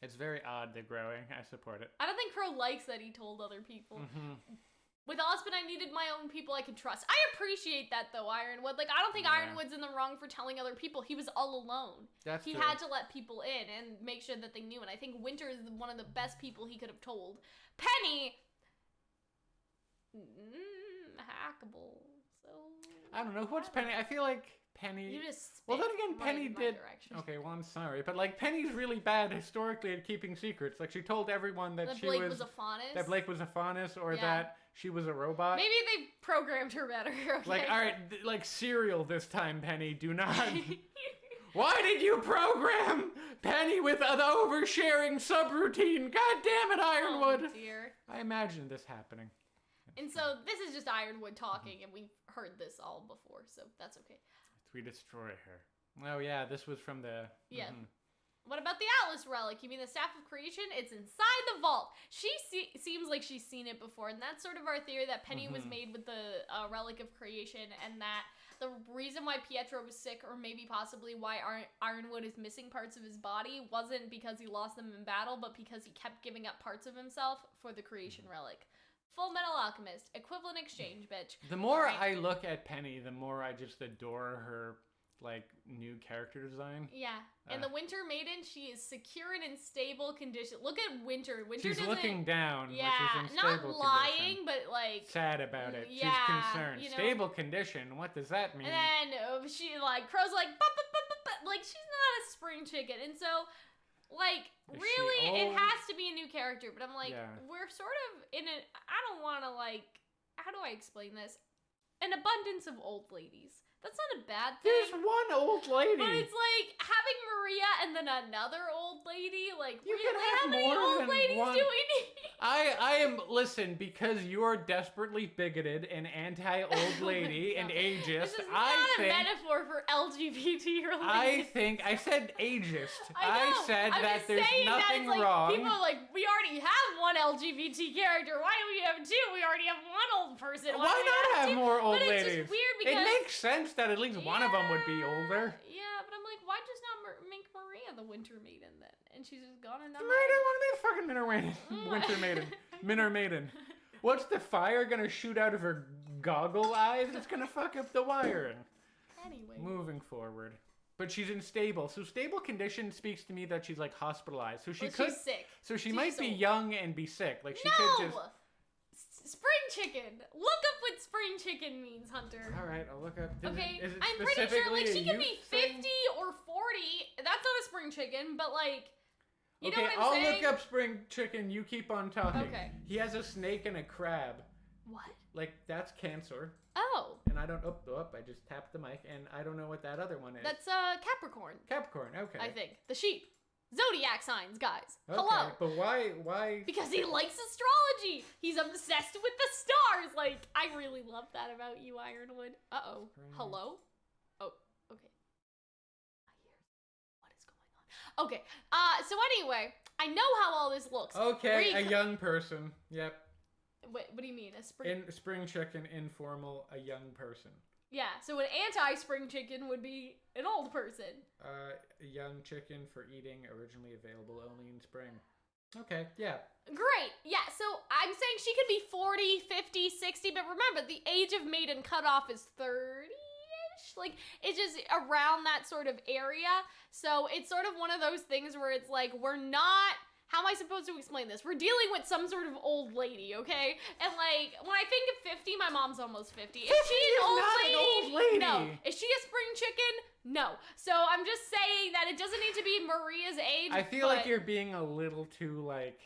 It's very odd they're growing. I support it. I don't think Crow likes that he told other people. Mm-hmm. With Ozpin, I needed my own people I could trust. I appreciate that, though, Ironwood. Like, I don't think Ironwood's in the wrong for telling other people. He was all alone. He had to let people in and make sure that they knew. And I think Winter is one of the best people he could have told. Penny... hackable. So... I don't know. What's Penny? I feel like Penny... You just well, then again, Penny did... Okay, well, I'm sorry. But, like, Penny's really bad historically at keeping secrets. Like, she told everyone that Blake was a faunus? That Blake was a faunus, or that she was a robot. Maybe they programmed her better, okay? Like, alright, like, cereal this time, Penny. Do not... Why did you program Penny with an oversharing subroutine? God damn it, Ironwood! Oh, dear. I imagined this happening. And so, this is just Ironwood talking, and we've heard this all before, so that's okay. We destroy her. Oh yeah, this was from the... Yeah. What about the Atlas relic? You mean the Staff of Creation? It's inside the vault. She seems like she's seen it before, and that's sort of our theory that Penny was made with the Relic of Creation, and that the reason why Pietro was sick, or maybe possibly why Ironwood is missing parts of his body, wasn't because he lost them in battle, but because he kept giving up parts of himself for the Creation Relic. Full Metal Alchemist. Equivalent exchange, bitch. The more I look at Penny, the more I just adore her, like, new character design. Yeah. And the Winter Maiden, she is secure and in stable condition. Look at Winter. She's looking down, yeah, which is in stable not lying, condition. but, like... sad about it. Yeah, she's concerned. You know? Stable condition? What does that mean? And then she, like, Crow's like, like, she's not a spring chicken. And so... Like, really, it has to be a new character, but I'm like, we're sort of in a, I don't want to, like, how do I explain this? An abundance of old ladies. That's not a bad thing. There's one old lady. But it's like having Maria and then another old lady. Like, you really, can have how many more old than ladies one. do we need? I am, listen, because you're desperately bigoted and anti-old lady and ageist. This is not a metaphor for LGBT relations. I said ageist. I said I'm that just there's saying nothing that, like, wrong. People are like, we already have one LGBT character. Why do we have two? We already have one old person. Why not have more old ladies? It's just weird because... It makes sense that at least one of them would be older. Yeah, but I'm like, why just not make Maria the Winter Maiden then? And she's just gone and done Maria don't want to be a fucking Winter Maiden. Minor Maiden. What's the fire gonna shoot out of her goggle eyes? It's gonna fuck up the wiring. Anyway. Moving forward. But she's unstable. So stable condition speaks to me that she's like hospitalized. So she's sick. So she might be young and be sick. Like she could just... Spring chicken. Look up what spring chicken means, Hunter. All right, I'll look up. Okay, is it I'm pretty sure like she could be 50 thing? or 40. That's not a spring chicken, but like, you know what I'm I'll saying? look up spring chicken. You keep on talking. Okay. He has a snake and a crab. What? Like that's Cancer. Oh. And I don't. I just tapped the mic, and I don't know what that other one is. That's Capricorn. Capricorn. Okay. I think the sheep. Zodiac signs, guys. Okay, hello. But why? Because he likes astrology. He's obsessed with the stars. Like, I really love that about you, Ironwood. Uh-oh. Hello? Oh, okay. What is going on? Okay. So anyway, I know how all this looks. Okay, a young person. Yep. Wait, what do you mean? A spring... spring chicken, informal, a young person. Yeah, so an anti-spring chicken would be an old person. A young chicken for eating, originally available only in spring. Okay, yeah. Great, yeah, so I'm saying she could be 40, 50, 60, but remember, the age of Maiden cutoff is 30-ish? Like, it's just around that sort of area. So it's sort of one of those things where it's like, we're not... How am I supposed to explain this? We're dealing with some sort of old lady, okay? And like, when I think of 50, my mom's almost 50. Is she an old lady? No. Is she a spring chicken? No. So I'm just saying that it doesn't need to be Maria's age. I feel like you're being a little too like...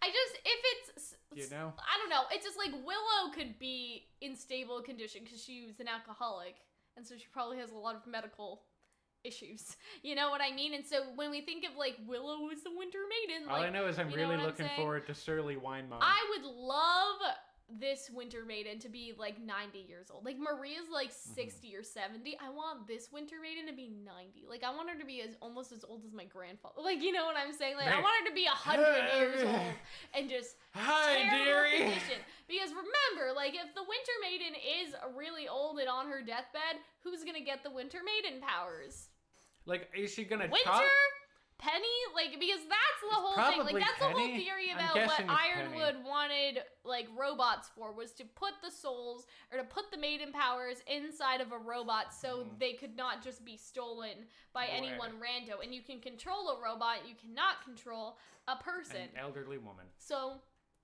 if it's... You know? I don't know. It's just like Willow could be in stable condition because she was an alcoholic. And so she probably has a lot of medical... issues, you know what I mean? And so when we think of like Willow is the Winter Maiden, all like, I know is I'm really looking forward to Surly Wine Mom. I would love this Winter Maiden to be like 90 years old. Like Maria's like 60 or 70. I want this Winter Maiden to be 90. Like I want her to be almost as old as my grandfather. Like, you know what I'm saying? Like I want her to be 100 years old and just terrible condition. Because remember, like if the Winter Maiden is really old and on her deathbed, who's gonna get the Winter Maiden powers? Like, is she gonna Winter? Penny? Like, because that's the whole thing. Like, that's the whole theory about what Ironwood wanted, like, robots for, was to put the souls, or to put the maiden powers inside of a robot so they could not just be stolen by anyone rando. And you can control a robot, you cannot control a person. An elderly woman. So,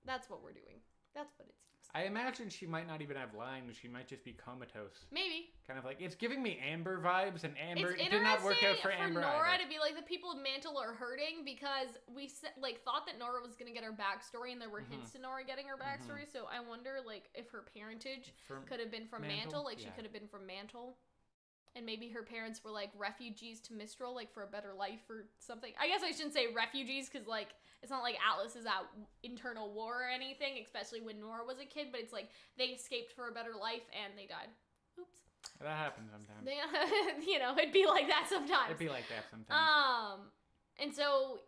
that's what we're doing. That's what it seems. I imagine she might not even have lines. She might just be comatose. Maybe. Kind of like, it's giving me Amber vibes, and Amber, it did not work out for Amber Nora either. To be like, the people of Mantle are hurting because we like thought that Nora was going to get her backstory, and there were hints to Nora getting her backstory, so I wonder like if her parentage could have been from Mantle. Like she could have been from Mantle. And maybe her parents were like refugees to Mistral, like for a better life or something. I guess I shouldn't say refugees because like it's not like Atlas is at internal war or anything, especially when Nora was a kid. But it's like they escaped for a better life and they died. Oops. That happens sometimes. You know, it'd be like that sometimes. It'd be like that sometimes. And so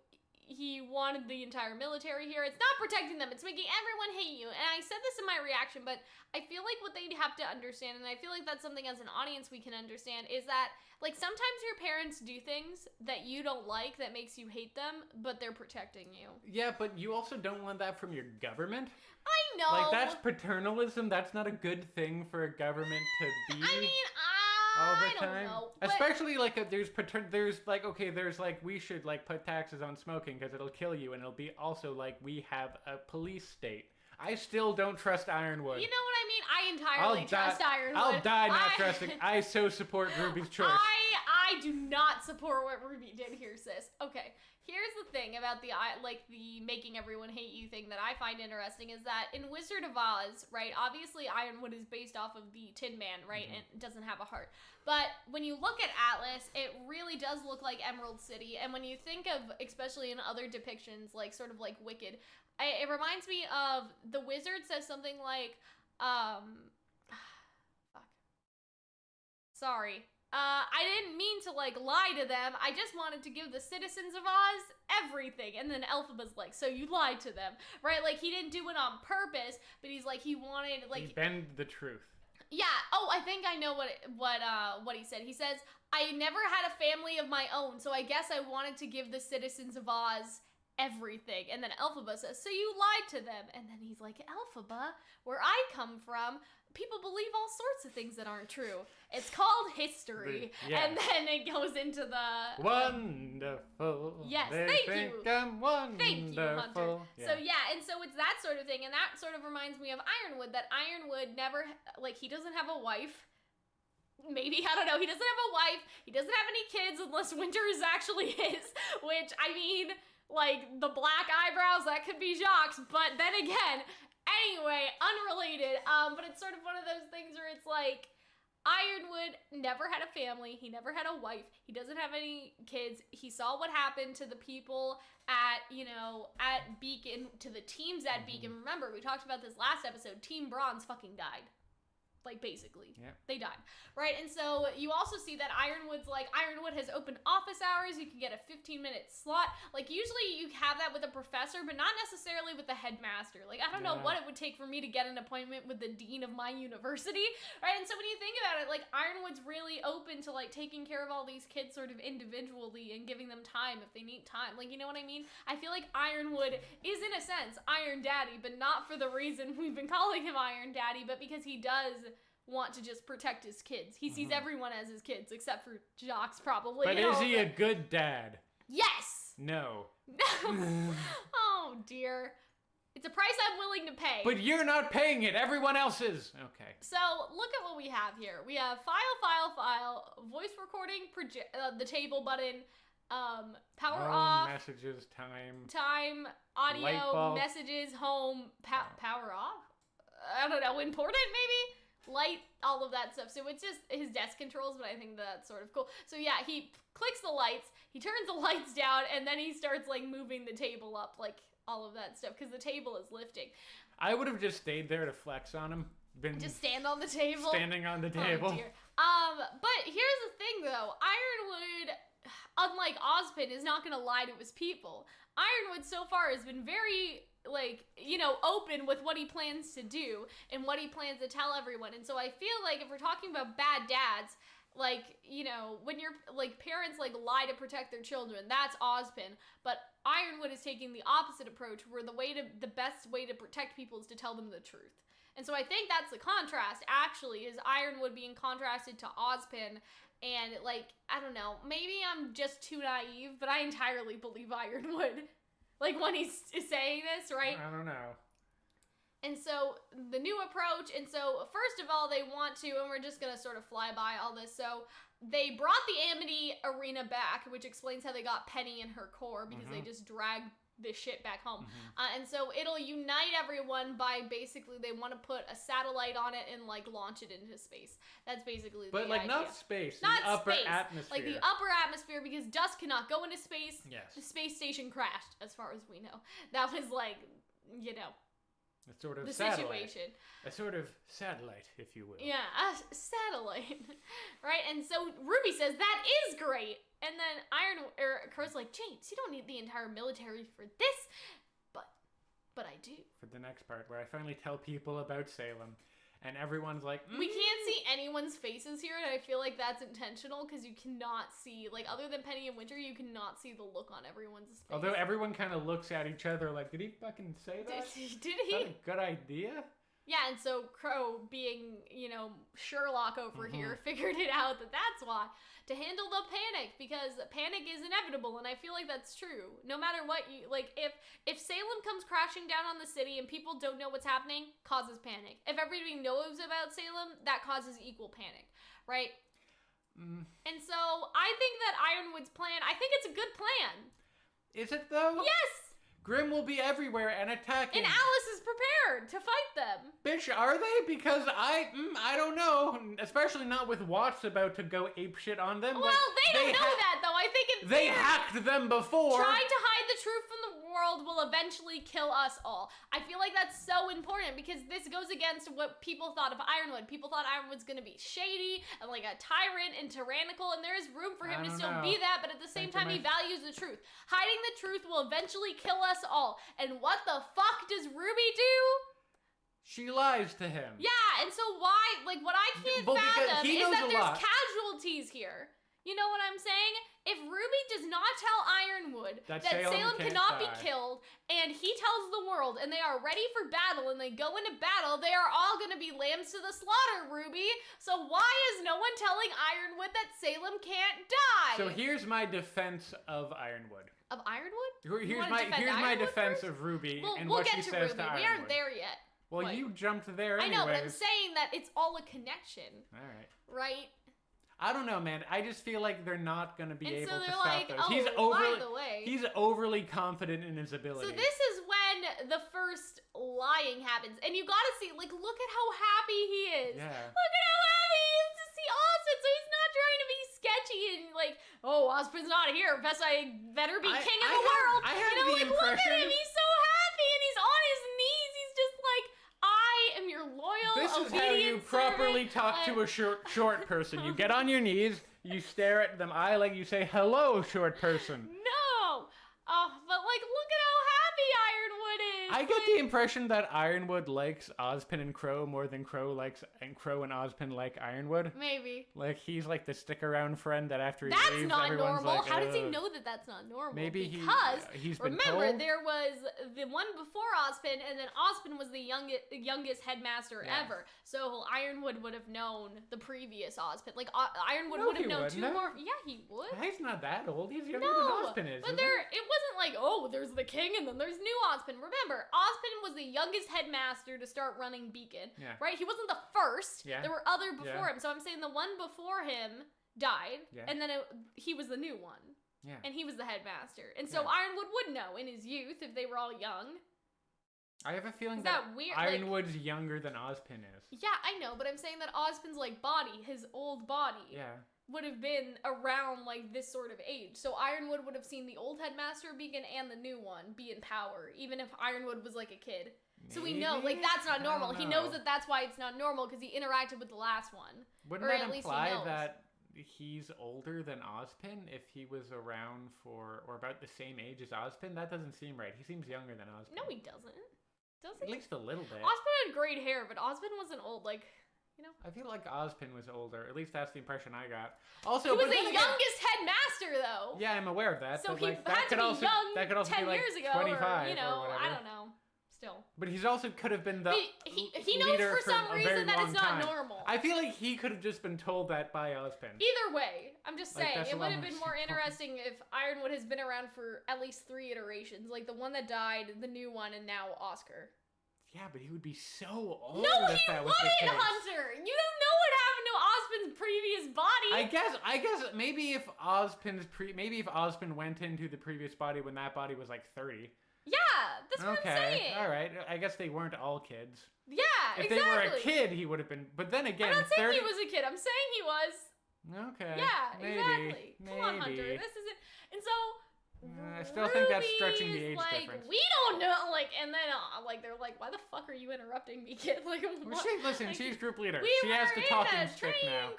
he wanted the entire military here. It's not protecting them. It's making everyone hate you. And I said this in my reaction, but I feel like what they'd have to understand, and I feel like that's something as an audience we can understand, is that, like, sometimes your parents do things that you don't like that makes you hate them, but they're protecting you. Yeah, but you also don't want that from your government. I know. Like, that's paternalism. That's not a good thing for a government to be. I mean, all the I time. Don't know, Especially like there's like, okay, there's like, we should like put taxes on smoking because it'll kill you, and it'll be also like we have a police state. I still don't trust Ironwood. You know what I mean? I entirely trust Ironwood. I'll die not trusting. I so support Ruby's choice. I do not support what Ruby did here, sis. Okay, here's the thing about the making everyone hate you thing that I find interesting is that in Wizard of Oz, right, obviously Ironwood is based off of the Tin Man, right, and it doesn't have a heart. But when you look at Atlas, it really does look like Emerald City, and when you think of, especially in other depictions, like sort of like Wicked, it reminds me of the wizard says something like, Sorry. I didn't mean to, like, lie to them. I just wanted to give the citizens of Oz everything. And then Elphaba's like, so you lied to them, right? Like, he didn't do it on purpose, but he's like, he wanted, like... Bend the truth. Yeah. Oh, I think I know what he said. He says, I never had a family of my own, so I guess I wanted to give the citizens of Oz everything. And then Elphaba says, so you lied to them. And then he's like, Elphaba, where I come from, people believe all sorts of things that aren't true. It's called history. And then it goes into the... Wonderful. Yes, thank you. Thank you, Hunter. Yeah. So yeah, and so it's that sort of thing. And that sort of reminds me of Ironwood, that Ironwood never, like, he doesn't have a wife. Maybe, I don't know. He doesn't have a wife. He doesn't have any kids unless Winter is actually his. Which, I mean, like, the black eyebrows, that could be Jacques. But then again... Anyway, unrelated, but it's sort of one of those things where it's like, Ironwood never had a family, he never had a wife, he doesn't have any kids, he saw what happened to the people at, at Beacon, to the teams at Beacon. Remember, we talked about this last episode, Team Bronze fucking died. Like, basically. Yeah. They died. Right? And so, you also see that Ironwood has open office hours, you can get a 15-minute slot. Like, usually you have that with a professor, but not necessarily with the headmaster. Like, I don't know what it would take for me to get an appointment with the dean of my university. Right? And so, when you think about it, like, Ironwood's really open to, like, taking care of all these kids sort of individually and giving them time if they need time. Like, you know what I mean? I feel like Ironwood is, in a sense, Iron Daddy, but not for the reason we've been calling him Iron Daddy, but because he does want to just protect his kids. He sees everyone as his kids, except for Jacques, probably. But is he a good dad? Yes! No. Oh, dear. It's a price I'm willing to pay. But you're not paying it. Everyone else is. Okay. So, look at what we have here. We have file, voice recording, the table button, power off. Messages, time, audio, messages, home, power off? I don't know, important maybe? Light, all of that stuff. So it's just his desk controls, but I think that's sort of cool. So yeah, he clicks the lights, he turns the lights down, and then he starts like moving the table up, like all of that stuff, because the table is lifting. I would have just stayed there to flex on him. Just stand on the table? Standing on the table. Oh, dear. But here's the thing, though. Ironwood, unlike Ozpin, is not going to lie to his people. Ironwood so far has been very, like, you know, open with what he plans to do and what he plans to tell everyone. And so I feel like if we're talking about bad dads, like, you know, when your, like, parents, like, lie to protect their children, that's Ozpin. But Ironwood is taking the opposite approach, where the best way to protect people is to tell them the truth. And so I think that's the contrast, actually, is Ironwood being contrasted to Ozpin. And, like, I don't know, maybe I'm just too naive, but I entirely believe Ironwood. Like, when he's saying this, right? I don't know. And so, the new approach, and so, first of all, they want to, and we're just gonna sort of fly by all this, so, they brought the Amity arena back, which explains how they got Penny in her core, because they just dragged this shit back home. And so it'll unite everyone by basically they want to put a satellite on it and like launch it into space. That's basically the idea. Not space, not the upper space. atmosphere. Like the upper atmosphere, because dust cannot go into space. Yes. The space station crashed, as far as we know. That was like, you know, a sort of the satellite. situation. A sort of satellite, if you will. Yeah, a satellite. Right? And so RWBY says, that is great. And then Crow's like, James, you don't need the entire military for this. But I do. For the next part, where I finally tell people about Salem. And everyone's like, We can't see anyone's faces here, and I feel like that's intentional, because you cannot see, like, other than Penny and Winter, you cannot see the look on everyone's face. Although everyone kind of looks at each other like, did he fucking say that? Did he? Is that a good idea? Yeah, and so Crow, being, you know, Sherlock over here, figured it out that that's why. To handle the panic, because panic is inevitable, and I feel like that's true. No matter what you, like, if Salem comes crashing down on the city and people don't know what's happening, causes panic. If everybody knows about Salem, that causes equal panic, right? And so, I think that Ironwood's plan, I think it's a good plan. Is it, though? Yes! Grimm will be everywhere and attacking. And Alice is prepared to fight them. Bitch, are they? Because I don't know. Especially not with Watts about to go apeshit on them. Well, like, they don't know that, though. I think they hacked them before. Trying to hide the truth from the world will eventually kill us all. I feel like that's so important, because this goes against what people thought of Ironwood. People thought Ironwood's gonna be shady and like a tyrant and tyrannical, and there is room for him to still be that, but at the same time, he values the truth. Hiding the truth will eventually kill us all. And what the fuck does RWBY do? She lies to him. Yeah, and so why, like, what I can't fathom is that there's casualties here. You know what I'm saying? If RWBY does not tell Ironwood that Salem cannot be killed, and he tells the world, and they are ready for battle, and they go into battle, they are all going to be lambs to the slaughter, RWBY. So why is no one telling Ironwood that Salem can't die? So here's my defense of Ironwood. Of Ironwood? Here's my defense of RWBY and what she says to Ironwood. We aren't there yet. Well, you jumped there anyways. I know, but I'm saying that it's all a connection. All right. Right? I don't know, man. I just feel like they're not going to be able to stop like, those. Oh, by the way. He's overly confident in his ability. So this is when the first lying happens. And you gotta see, like, look at how happy he is. Yeah. Look at how happy he is to see Ozpin. So he's not trying to be sketchy and like, oh, Ozpin's not here. I better be king of the world. I have the impression. Look at him. He's so happy and he's on his knees. He's just like, I am your loyal, This is how you properly talk to a short person. You get on your knees, you stare at them eye like you say, hello, short person. No! But like, look at how happy Ironwood is! I get the impression that Ironwood likes Ozpin and Crow more than Crow and Ozpin like Ironwood. Maybe. Like, he's like the stick-around friend that after he leaves, everyone's normal. Like, how does he know that that's not normal? Maybe he's been remember, told? There was the one before Ozpin, and then Ozpin was the youngest headmaster ever. So Ironwood would have known the previous Ozpin. Like, Ironwood would have known two more. Yeah, he would. He's not that old. He's younger than Ozpin is. But it wasn't like, oh, there's the king and then there's new Ozpin. Remember, Ozpin was the youngest headmaster to start running Beacon, right? He wasn't the first. Yeah. There were other before him. So I'm saying the one before him died, and then he was the new one. Yeah. And he was the headmaster. And so Ironwood would know in his youth if they were all young. I have a feeling that weird? Ironwood's younger than Ozpin is. Yeah, I know, but I'm saying that Ozpin's like body, his old body. Yeah. Would have been around like this sort of age. So Ironwood would have seen the old headmaster Beacon and the new one be in power, even if Ironwood was like a kid. So we know, like, that's not normal. He knows that that's why it's not normal, because he interacted with the last one. Wouldn't that imply that he's older than Ozpin if he was around for, or about the same age as Ozpin? That doesn't seem right. He seems younger than Ozpin. No, he doesn't. Does he? At least a little bit. Ozpin had great hair, but Ozpin wasn't old, like, you know? I feel like Ozpin was older. At least that's the impression I got. Also, he was the youngest headmaster, though. Yeah, I'm aware of that. So but, he like, had to be young that could also 10 be like years ago, 25 or, you know, or whatever. I don't know. Still. But he's also could have been the he knows for some reason that it's not normal. I feel like he could have just been told that by Ozpin. Either way, I'm just saying, like, it would have been more interesting if Ironwood has been around for at least 3 iterations. Like the one that died, the new one, and now Oscar. Yeah, but he would be so old. No, he wouldn't, Hunter! You don't know what happened to Ozpin's previous body! I guess maybe if Ozpin went into the previous body when that body was like 30. Yeah, that's what I'm saying. All right. I guess they weren't all kids. Yeah, if they were a kid, he would have been. But then again, I'm not saying he was a kid. I'm saying he was. Okay. Yeah, maybe, exactly. Maybe. Come on, Hunter. This isn't. And so. I still think that's stretching the age difference. We don't know. Like, and then like they're like, "Why the fuck are you interrupting me, kid?" Like, well, listen, she's group leader. We she has to talk and stick now.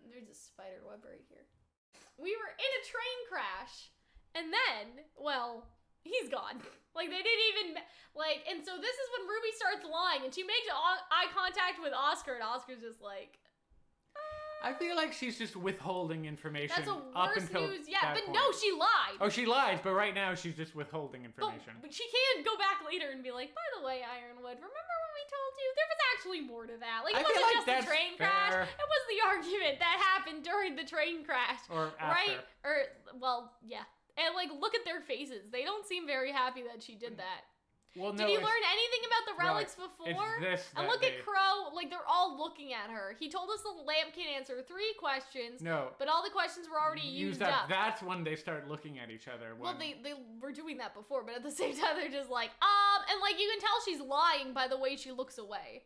There's a spider web right here. We were in a train crash, and then, well, he's gone. Like, they didn't even, like, and so this is when Ruby starts lying, and she makes eye contact with Oscar, and Oscar's just like, I feel like she's just withholding information. That's a up worse until news, yeah, that but point. no, she lied. Oh, she lies, but right now she's just withholding information. But she can go back later and be like, by the way, Ironwood, remember when we told you? There was actually more to that. Like, it wasn't like just the train crash. It was the argument that happened during the train crash. Or after. Right? Or, well, yeah. And, like, look at their faces. They don't seem very happy that she did that. Well, no, did you learn anything about the relics before? It's this and look at Crow, like they're all looking at her. He told us the lamp can answer 3 questions. No. But all the questions were already used up. That's when they start looking at each other. Well, they were doing that before, but at the same time they're just like, and like you can tell she's lying by the way she looks away.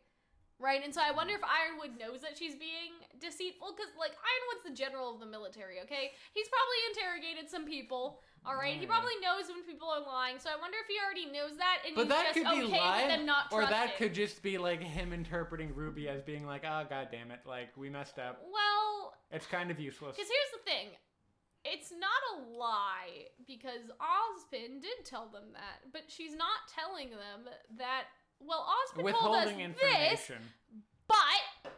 Right? And so I wonder if Ironwood knows that she's being deceitful, because like Ironwood's the general of the military, okay? He's probably interrogated some people. All right, he probably knows when people are lying, so I wonder if he already knows that, and but he's that just could be okay live, with them not or trusting. that could just be like him interpreting RWBY as being like, oh, god damn it, like, we messed up. Well... It's kind of useless. Because here's the thing. It's not a lie, because Ozpin did tell them that, but she's not telling them that, well, Ozpin told us this, but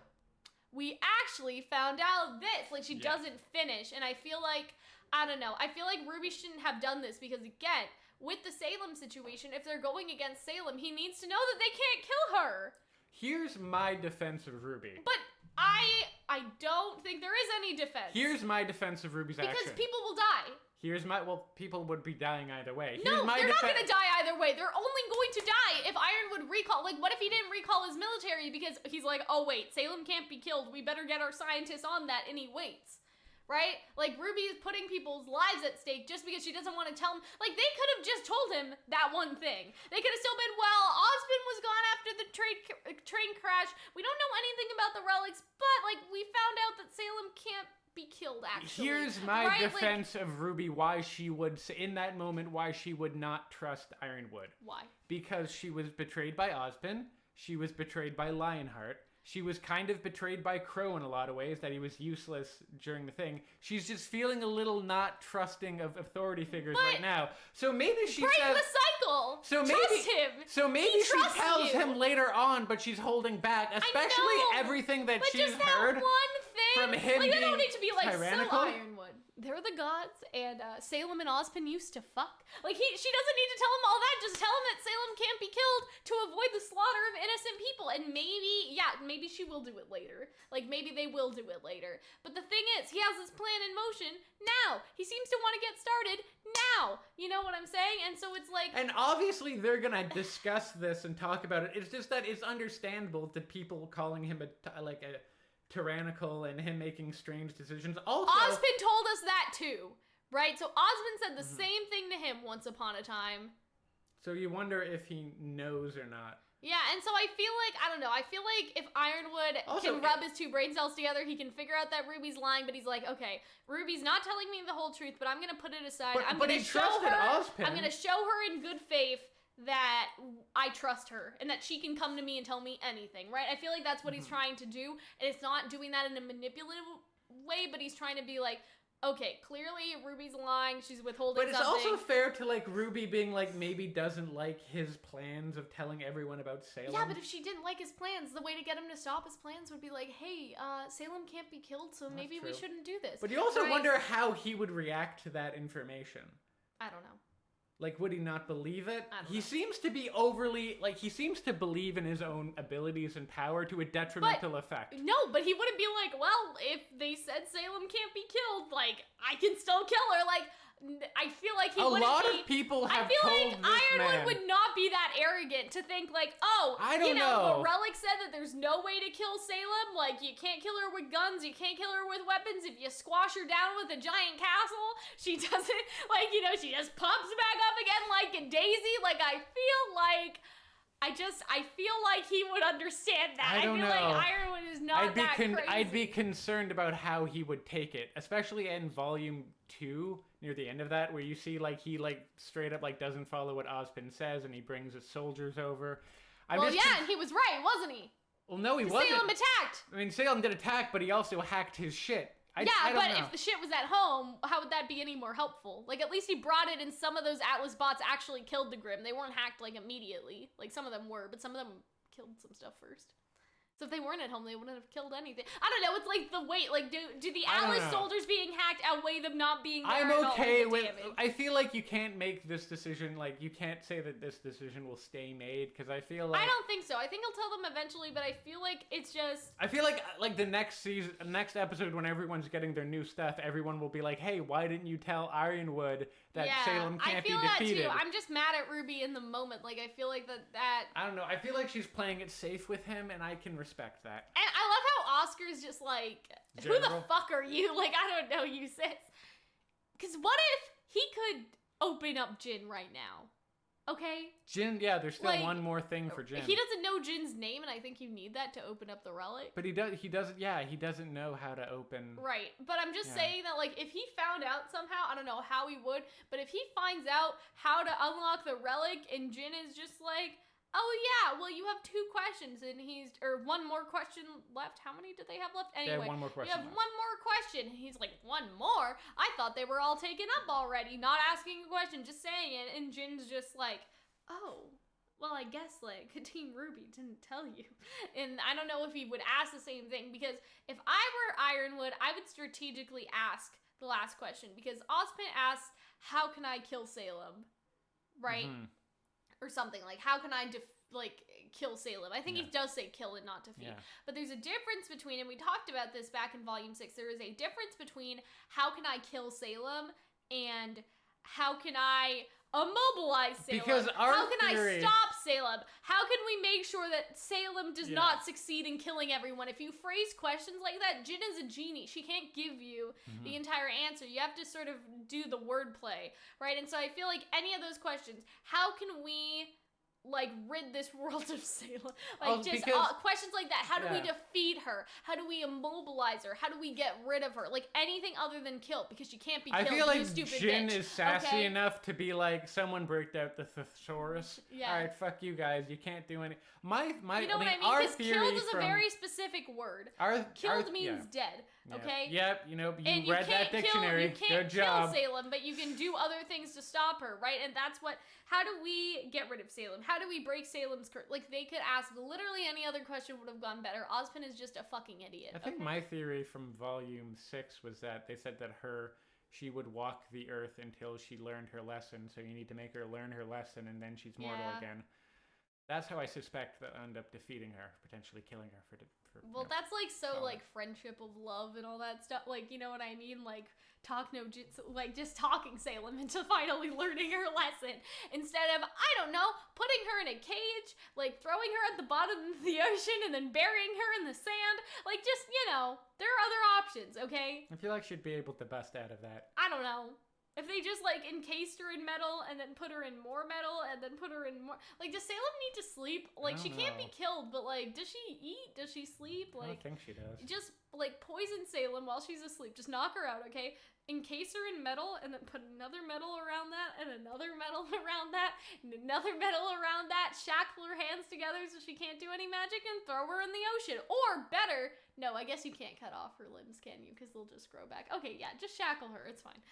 we actually found out this. Like, she doesn't finish, and I feel like... I don't know. I feel like RWBY shouldn't have done this because, again, with the Salem situation, if they're going against Salem, he needs to know that they can't kill her. Here's my defense of RWBY. But I don't think there is any defense. Here's my defense of RWBY's action. Because people will die. People would be dying either way. No, they're not going to die either way. They're only going to die if Ironwood recall. Like, what if he didn't recall his military because he's like, oh, wait, Salem can't be killed. We better get our scientists on that, and he waits. Right? Like, RWBY is putting people's lives at stake just because she doesn't want to tell him. Like, they could have just told him that one thing. They could have still been, well, Ozpin was gone after the train crash. We don't know anything about the relics, but, like, we found out that Salem can't be killed, actually. Here's my defense of RWBY, why she would, in that moment, why she would not trust Ironwood. Why? Because she was betrayed by Ozpin. She was betrayed by Lionheart. She was kind of betrayed by Crow in a lot of ways, that he was useless during the thing. She's just feeling a little not trusting of authority figures right now. So maybe she break says... the cycle! Trust him! So maybe she tells him later on, but she's holding back, especially everything that she's heard from him being they don't need to be like, tyrannical. So Ironwood. They're the gods, and Salem and Ozpin used to fuck. Like, she doesn't need to tell him all that. Just tell him that Salem can't be killed to avoid the slaughter of innocent people. And maybe she will do it later. Like, maybe they will do it later. But the thing is, he has this plan in motion now. He seems to want to get started now. You know what I'm saying? And so it's like... And obviously they're gonna discuss this and talk about it. It's just that it's understandable to people calling him a tyrannical and him making strange decisions. Also, Ozpin told us that too, right? So Ozpin said the same thing to him once upon a time. So you wonder if he knows or not. Yeah, and so I feel like, I don't know, I feel like if Ironwood can rub his 2 brain cells together, he can figure out that RWBY's lying, but he's like, okay, RWBY's not telling me the whole truth, but I'm gonna put it aside. I'm gonna show her in good faith that I trust her and that she can come to me and tell me anything, right? I feel like that's what he's trying to do, and it's not doing that in a manipulative way, but he's trying to be like, okay, clearly Ruby's lying, she's withholding something. But it's also fair to, like, Ruby being like, maybe doesn't like his plans of telling everyone about Salem. Yeah, but if she didn't like his plans, the way to get him to stop his plans would be like, hey, Salem can't be killed, so maybe we shouldn't do this. But you also wonder how he would react to that information. I don't know. Like, would he not believe it? He seems to be overly, like, he seems to believe in his own abilities and power to a detrimental effect. No, but he wouldn't be like, well, if they said Salem can't be killed, like, I can still kill her. Like, I feel like he wouldn't be... A lot of people have told this man... I feel like Ironwood would not be that arrogant to think, like, oh, you know, but Relic said that there's no way to kill Salem. Like, you can't kill her with guns, you can't kill her with weapons. If you squash her down with a giant castle, she doesn't, like, you know, she just pops back up again like a daisy. Like, I feel like he would understand that. I feel like Ironwood is not that crazy. I'd be concerned about how he would take it, especially in Volume 2, near the end of that, where you see, like, he, like, straight up, like, doesn't follow what Ozpin says, and he brings his soldiers over. And he was right, wasn't he? Well, no, he wasn't. Salem attacked! I mean, Salem did attack, but he also hacked his shit. I don't know. If the shit was at home, how would that be any more helpful? Like, at least he brought it, and some of those Atlas bots actually killed the Grimm. They weren't hacked, like, immediately. Like, some of them were, but some of them killed some stuff first. So if they weren't at home, they wouldn't have killed anything. I don't know, it's like the weight. Like, do the Atlas soldiers being hacked outweigh them not being there? I'm okay with... I feel like you can't make this decision, like, you can't say that this decision will stay made, because I feel like... I don't think so. I think he'll tell them eventually, but I feel like it's just... I feel like the next episode, when everyone's getting their new stuff, everyone will be like, hey, why didn't you tell Ironwood that Salem can't be defeated? I feel that too. I'm just mad at RWBY in the moment. Like, I feel like that... I don't know. I feel like she's playing it safe with him, and I can respect that. And I love how Oscar's just like, who the fuck are you? Like, I don't know you, sis. Because what if he could open up Jin right now? Okay? Jin, yeah, there's still one more thing for Jin. He doesn't know Jin's name, and I think you need that to open up the relic. But he doesn't know how to open... Right, but I'm just saying that, like, if he found out somehow, I don't know how he would, but if he finds out how to unlock the relic, and Jin is just like, oh yeah, well, you have 2 questions, and one more question left. How many did they have left? Anyway, one more question you have one more question. And he's like, 1 more? I thought they were all taken up already. Not asking a question, just saying it. And Jin's just like, oh, well, I guess, like, Team RWBY didn't tell you. And I don't know if he would ask the same thing, because if I were Ironwood, I would strategically ask the last question, because Ozpin asks, how can I kill Salem? Right? Mm-hmm. Or something like, how can I kill Salem? I think he does say kill and not defeat. But there's a difference between, and we talked about this back in Volume 6, there is a difference between how can I kill Salem and how can I immobilize Salem? Because how can I stop Salem? How can we make sure that Salem does not succeed in killing everyone? If you phrase questions like that, Jin is a genie. She can't give you the entire answer. You have to sort of do the wordplay, right? And so I feel like any of those questions, how can we, like, rid this world of Salem? Like, questions like that. How do we defeat her? How do we immobilize her? How do we get rid of her? Like, anything other than kill, because she can't be killed, I feel like you stupid Jin bitch. is sassy enough to be like, someone break out the thesaurus. All right, fuck you guys. You can't do any... You know what I mean? Because killed is a very specific word. Killed means dead. Okay? Yep, you read that dictionary. Good job. Kill Salem, but you can do other things to stop her, right? And that's what... How do we get rid of Salem? How do we break Salem's curse? Like, they could ask literally any other question would have gone better. Ozpin is just a fucking idiot. I think my theory from Volume 6 was that they said that she would walk the earth until she learned her lesson, so you need to make her learn her lesson, and then she's mortal again. That's how I suspect they'll end up defeating her, potentially killing her for that's like like friendship of love and all that stuff. Like, you know what I mean? Like, talk no jitsu, like just talking Salem into finally learning her lesson instead of, I don't know, putting her in a cage, like throwing her at the bottom of the ocean and then burying her in the sand. Like, just, there are other options, okay? I feel like she'd be able to bust out of that. I don't know. If they just, like, encased her in metal and then put her in more metal and then put her in more... Like, does Salem need to sleep? Like, she can't be killed, but, like, does she eat? Does she sleep? Like, I don't think she does. Just, like, poison Salem while she's asleep. Just knock her out, okay? Encase her in metal and then put another metal around that and another metal around that and another metal around that. Shackle her hands together so she can't do any magic and throw her in the ocean. Or, better... No, I guess you can't cut off her limbs, can you? Because they'll just grow back. Okay, yeah, just shackle her. It's fine.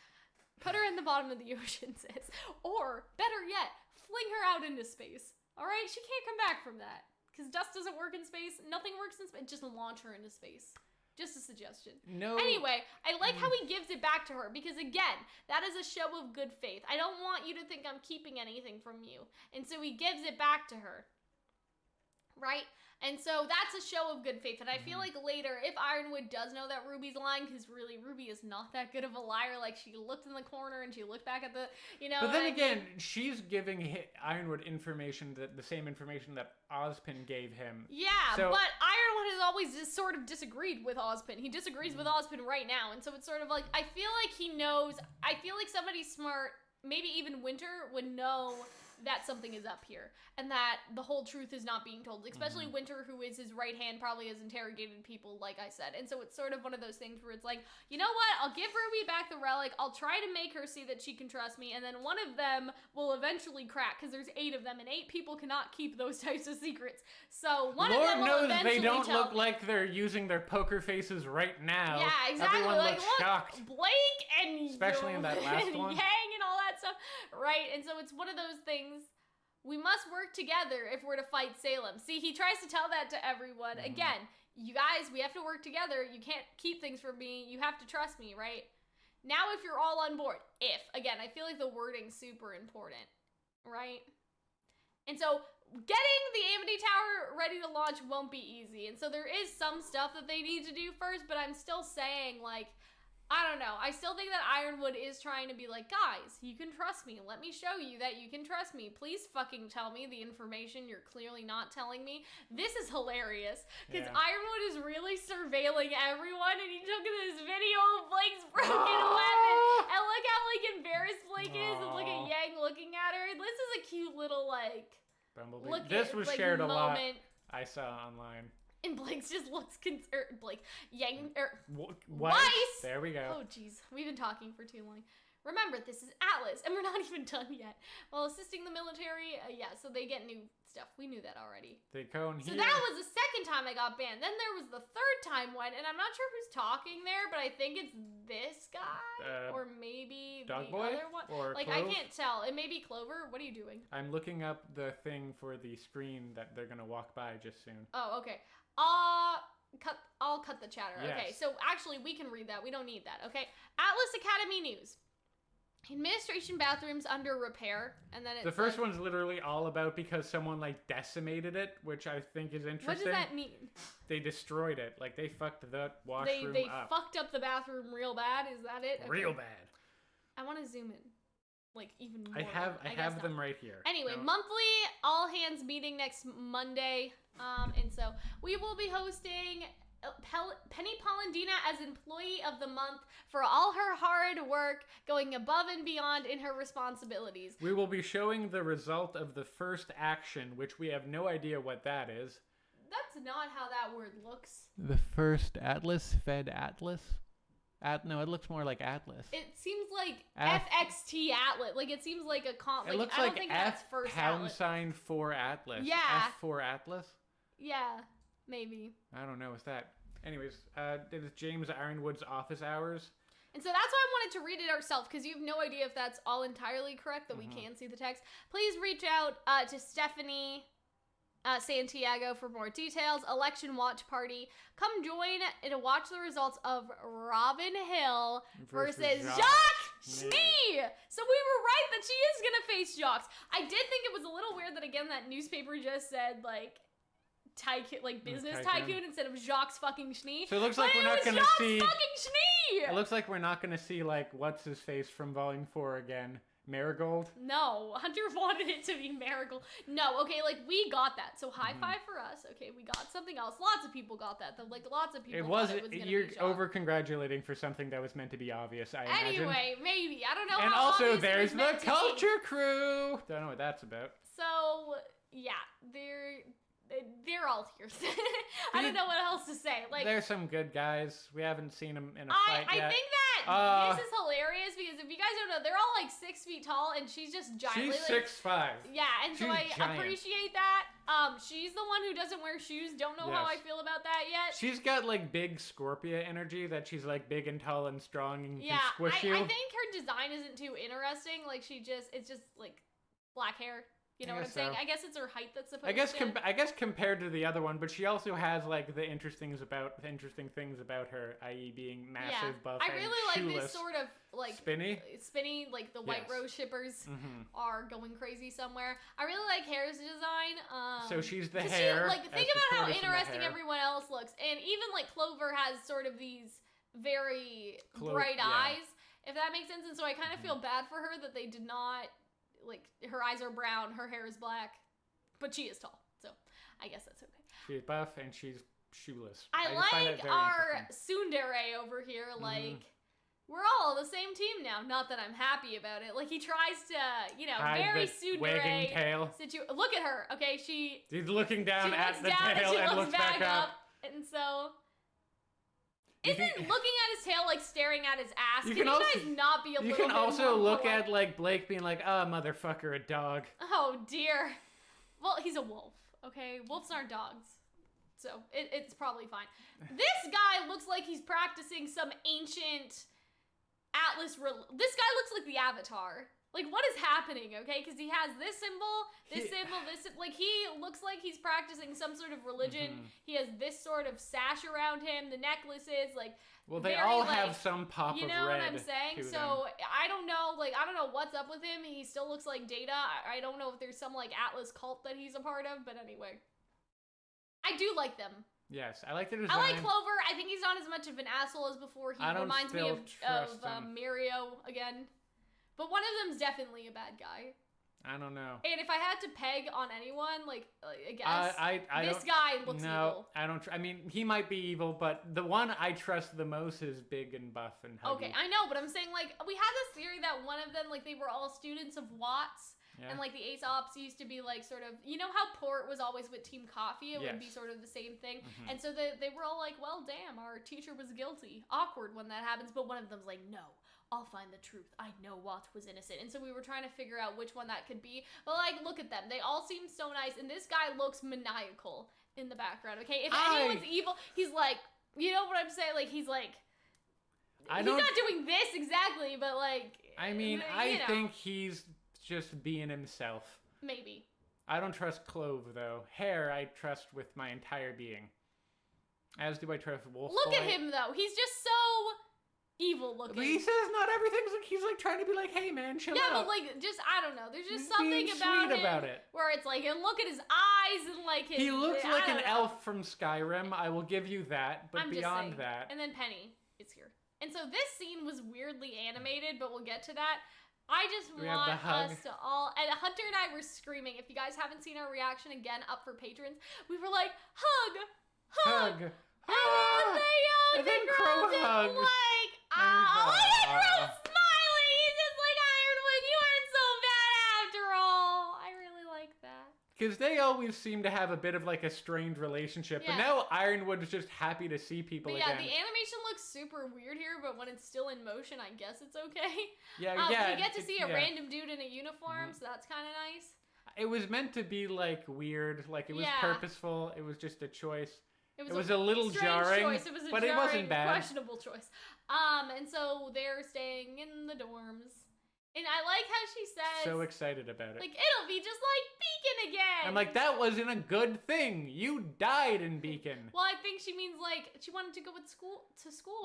Put her in the bottom of the ocean, sis. Or, better yet, fling her out into space. Alright? She can't come back from that. Because dust doesn't work in space. Nothing works in space. Just launch her into space. Just a suggestion. No. Anyway, I like how he gives it back to her. Because, again, that is a show of good faith. I don't want you to think I'm keeping anything from you. And so he gives it back to her. Right? And so that's a show of good faith. And I feel like later, if Ironwood does know that Ruby's lying, because really, Ruby is not that good of a liar. Like, she looked in the corner and she looked back at the, you know. But then again, she's giving Ironwood information, the same information that Ozpin gave him. Yeah, so, but Ironwood has always just sort of disagreed with Ozpin. He disagrees with Ozpin right now. And so it's sort of like, I feel like he knows, I feel like somebody smart, maybe even Winter, would know that something is up here and that the whole truth is not being told, especially Winter, who is his right hand, probably has interrogated people, like I said. And so it's sort of one of those things where it's like, you know what, I'll give Ruby back the relic, I'll try to make her see that she can trust me, and then one of them will eventually crack, because there's 8 of them, and 8 people cannot keep those types of secrets. So one Lord of them will knows eventually they don't look like they're using their poker faces right now. Yeah, exactly. Everyone like, looks look, shocked. Blake and especially in that last and one. Yang and all that stuff, right? And so it's one of those things. We must work together if we're to fight Salem. See, he tries to tell that to everyone. Again, you guys, we have to work together. You can't keep things from me. You have to trust me, right? Now, if you're all on board, again, I feel like the wording's super important, right? And so getting the Amity Tower ready to launch won't be easy. And so there is some stuff that they need to do first, but I'm still saying, like, I don't know. I still think that Ironwood is trying to be like, guys, you can trust me. Let me show you that you can trust me. Please fucking tell me the information you're clearly not telling me. This is hilarious. Because Ironwood is really surveilling everyone, and he took this video of Blake's broken weapon. And look how, like, embarrassed Blake is, and look at Yang looking at her. This is a cute little, like, Bumblebee. This was shared a lot. I saw online. And Blake just looks concerned. Weiss. There we go. Oh, jeez. We've been talking for too long. Remember, this is Atlas, and we're not even done yet. While assisting the military, so they get new stuff. We knew that already. They go in here. So that was the second time I got banned. Then there was the third time when, and I'm not sure who's talking there, but I think it's this guy, or maybe the other one. Or like, Clove? I can't tell. It may be Clover. What are you doing? I'm looking up the thing for the screen that they're gonna walk by just soon. Oh, okay. I'll cut the chatter. Yes. Okay, so actually we can read that. We don't need that. Okay. Atlas Academy News. Administration bathrooms under repair, and then it's the first one's literally all about because someone like decimated it, which I think is interesting. What does that mean? They destroyed it. Like they fucked the washroom up. They fucked up the bathroom real bad. Is that it? Okay. Real bad. I want to zoom in. Like even more. I have them right here. Anyway, monthly all hands meeting next Monday. And so we will be hosting Penny Polendina as Employee of the Month for all her hard work, going above and beyond in her responsibilities. We will be showing the result of the first action, which we have no idea what that is. That's not how that word looks. The first Atlas fed Atlas? No, it looks more like Atlas. It seems like FXT Atlas. Like, it seems like a it looks I don't like think that's first Atlas. # for Atlas. Yeah. F4 Atlas? Yeah, maybe. I don't know. What's that? Anyways, it is James Ironwood's office hours. And so that's why I wanted to read it ourselves, because you have no idea if that's all entirely correct, that we can see the text. Please reach out to Stephanie Santiago for more details. Election watch party. Come join and watch the results of Robin Hill versus Jacques Schnee. So we were right that she is going to face Jacques. I did think it was a little weird that, again, that newspaper just said, like, business tycoon instead of Jacques fucking Schnee. So it looks like we're not going to see... fucking Schnee! It looks like we're not going to see, like, what's-his-face from Volume 4 again. Marigold? No, Hunter wanted it to be Marigold. No, okay, like, we got that. So high five for us. Okay, we got something else. Lots of people got that. Like, lots of people thought it was going to be You're over-congratulating for something that was meant to be obvious, I imagine. Anyway, maybe. I don't know and how also, obvious there's it was meant the to culture crew! Don't know what that's about. So, yeah, they're all here. I don't know what else to say. Like, there's some good guys. We haven't seen them in a fight yet. I think that this is hilarious because if you guys don't know, they're all like 6 feet tall and she's just giant. She's 6'5". Yeah, and so I appreciate that. She's the one who doesn't wear shoes. Don't know how I feel about that yet. She's got like big Scorpia energy that she's like big and tall and strong and can squish you. I think her design isn't too interesting. Like it's just like black hair. You know what I'm saying? I guess it's her height that's supposed to. I guess compared to the other one, but she also has like the interesting things about her, i.e., being massive, buff, I really and like this sort of like spinny, like the White Rose shippers are going crazy somewhere. I really like Hair's design. So she's the hair. Think about how interesting everyone else looks, and even like Clover has sort of these very bright eyes, if that makes sense. And so I kind of feel bad for her that they did not. Like, her eyes are brown, her hair is black, but she is tall, so I guess that's okay. She's buff and she's shoeless. I like our tsundere over here, like, we're all the same team now. Not that I'm happy about it. Like, he tries to, you know, hide very the tsundere. Wagging tail. Look at her, okay? She's looking down at the tail and looks back up. And so... Isn't looking at his tail like staring at his ass? Can you guys not be a little bit more... You can also look at like Blake being like, oh, motherfucker, a dog. Oh, dear. Well, he's a wolf, okay? Wolves aren't dogs. So it's probably fine. This guy looks like he's practicing some ancient Atlas... This guy looks like the Avatar. Like, what is happening, okay? Because he has this symbol, this symbol, this... Like, he looks like he's practicing some sort of religion. He has this sort of sash around him, the necklaces, like... Well, they all have some pop of red. You know what I'm saying? So, I don't know, like, I don't know what's up with him. He still looks like Data. I don't know if there's some, like, Atlas cult that he's a part of, but anyway. I do like them. Yes, I like the design. I like Clover. I think he's not as much of an asshole as before. He reminds me of Mario again. But one of them's definitely a bad guy. I don't know. And if I had to peg on anyone, like I guess this guy looks evil. I don't. I mean, he might be evil, but the one I trust the most is big and buff and huggy. Okay, I know, but I'm saying like we had this theory that one of them, like they were all students of Watts. Yeah. And like the Ace Ops used to be like sort of, you know how Port was always with Team Coffee? It would be sort of the same thing. And so they were all like, well, damn, our teacher was guilty. Awkward when that happens. But one of them's like, no, I'll find the truth. I know Watts was innocent. And so we were trying to figure out which one that could be. But like, look at them. They all seem so nice. And this guy looks maniacal in the background, okay? If anyone's evil, he's like, you know what I'm saying? Like, he's like, he's not doing this exactly, but like... I mean, I think he's just being himself. Maybe. I don't trust Clove, though. Hair, I trust with my entire being. As do I trust Wolf. Look at him, though. He's just so evil looking. He says not everything's like, he's like trying to be like, hey man, chill out. Yeah, but like, just, I don't know. There's just something about it where it's like, and look at his eyes and like his... He looks like an elf from Skyrim. I will give you that, but beyond that... And then Penny is here. And so this scene was weirdly animated, but we'll get to that. I just want us to all... And Hunter and I were screaming. If you guys haven't seen our reaction, again, up for patrons, we were like, hug! Hug! And then Crow hugs. Like, oh, look at Crow smiling! He's just like, Ironwood, you aren't so bad after all. I really like that. Because they always seem to have a bit of like a strained relationship. But now Ironwood is just happy to see people again. The animation looks super weird here, but when it's still in motion, I guess it's okay. Yeah. We get to see a random dude in a uniform, so that's kind of nice. It was meant to be like weird, like it was purposeful. It was just a choice. It was a little jarring, but it wasn't bad. Questionable choice. And so they're staying in the dorms. And I like how she says... So excited about it. Like, it'll be just like Beacon again! I'm like, that wasn't a good thing! You died in Beacon! Well, I think she means, like, she wanted to go to school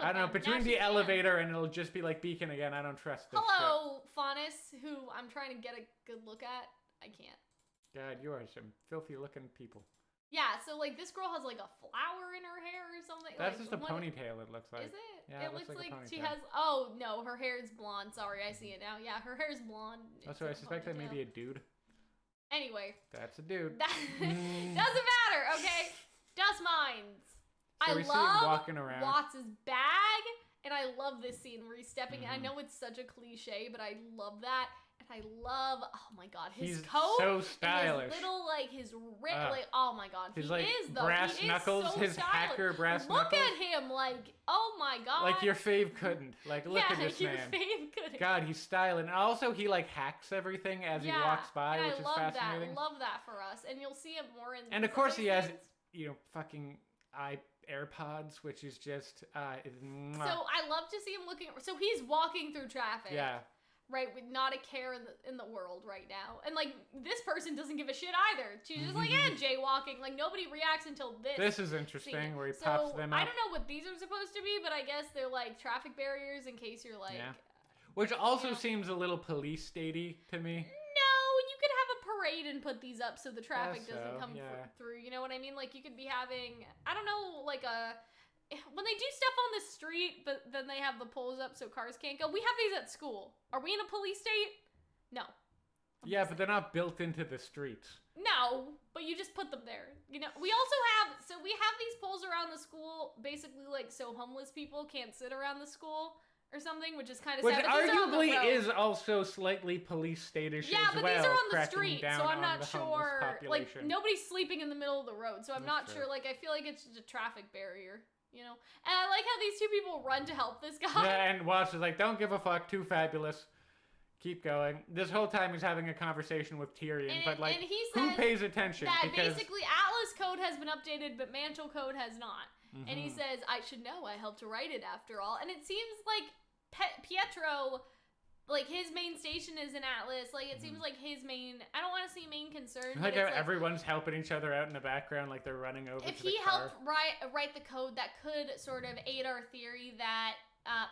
I don't know, between the elevator and it'll just be like Beacon again, I don't trust this Hello, Faunus, who I'm trying to get a good look at. I can't. God, you are some filthy-looking people. Yeah, so like this girl has like a flower in her hair or something. That's like, just a ponytail, it looks like. Is it? Yeah, it looks like she ponytail. has. Oh no, her hair is blonde. Sorry, I see it now. Yeah, her hair is blonde. That's what I suspect that may be a dude. Anyway. That's a dude. Doesn't matter, okay? Dust mines. So we see him walking around. Watts' bag, and I love this scene where he's stepping in. I know it's such a cliche, but I love that. And I love, oh my god, his coat. So stylish. His little, like, oh my god. His, brass knuckles, his hacker brass knuckles. Look at him, like, oh my god. Like your fave couldn't. Like, look at this man. Yeah, your fave couldn't. God, he's styling. And also, he, like, hacks everything as he walks by, which is fascinating. I love that for us. And you'll see it more in And of course he has, fucking AirPods, which is just, So I love to see him looking, so he's walking through traffic. Yeah. Right, with not a care in the world right now. And, like, this person doesn't give a shit either. She's just like, jaywalking. Like, nobody reacts until this. This is interesting, where he pops them up. I don't know what these are supposed to be, but I guess they're, like, traffic barriers in case you're, like... Yeah. Which also seems a little police statey to me. No, you could have a parade and put these up so the traffic doesn't come through. You know what I mean? Like, you could be having, I don't know, like when they do stuff on the street, but then they have the poles up so cars can't go. We have these at school. Are we in a police state? No. Yeah, but they're not built into the streets. No, but you just put them there. You know, we also have, so we have these poles around the school, basically like so homeless people can't sit around the school or something, which is kind of sad. Which arguably is also slightly police state-ish as well. Yeah, but these are on the street, so I'm not sure. Like, nobody's sleeping in the middle of the road, so I'm not sure. Like, I feel like it's just a traffic barrier. You know? And I like how these two people run to help this guy. Yeah, and Watts is like, don't give a fuck, too fabulous. Keep going. This whole time he's having a conversation with Tyrion, but like, who pays attention? That basically Atlas code has been updated, but Mantle code has not. Mm-hmm. And he says, I should know, I helped to write it after all. And it seems like Pietro... Like, his main station is in Atlas. Like, it seems like his main... I don't want to say main concern, like how everyone's helping each other out in the background, like they're running over to the car. If he helped write the code, that could sort of aid our theory that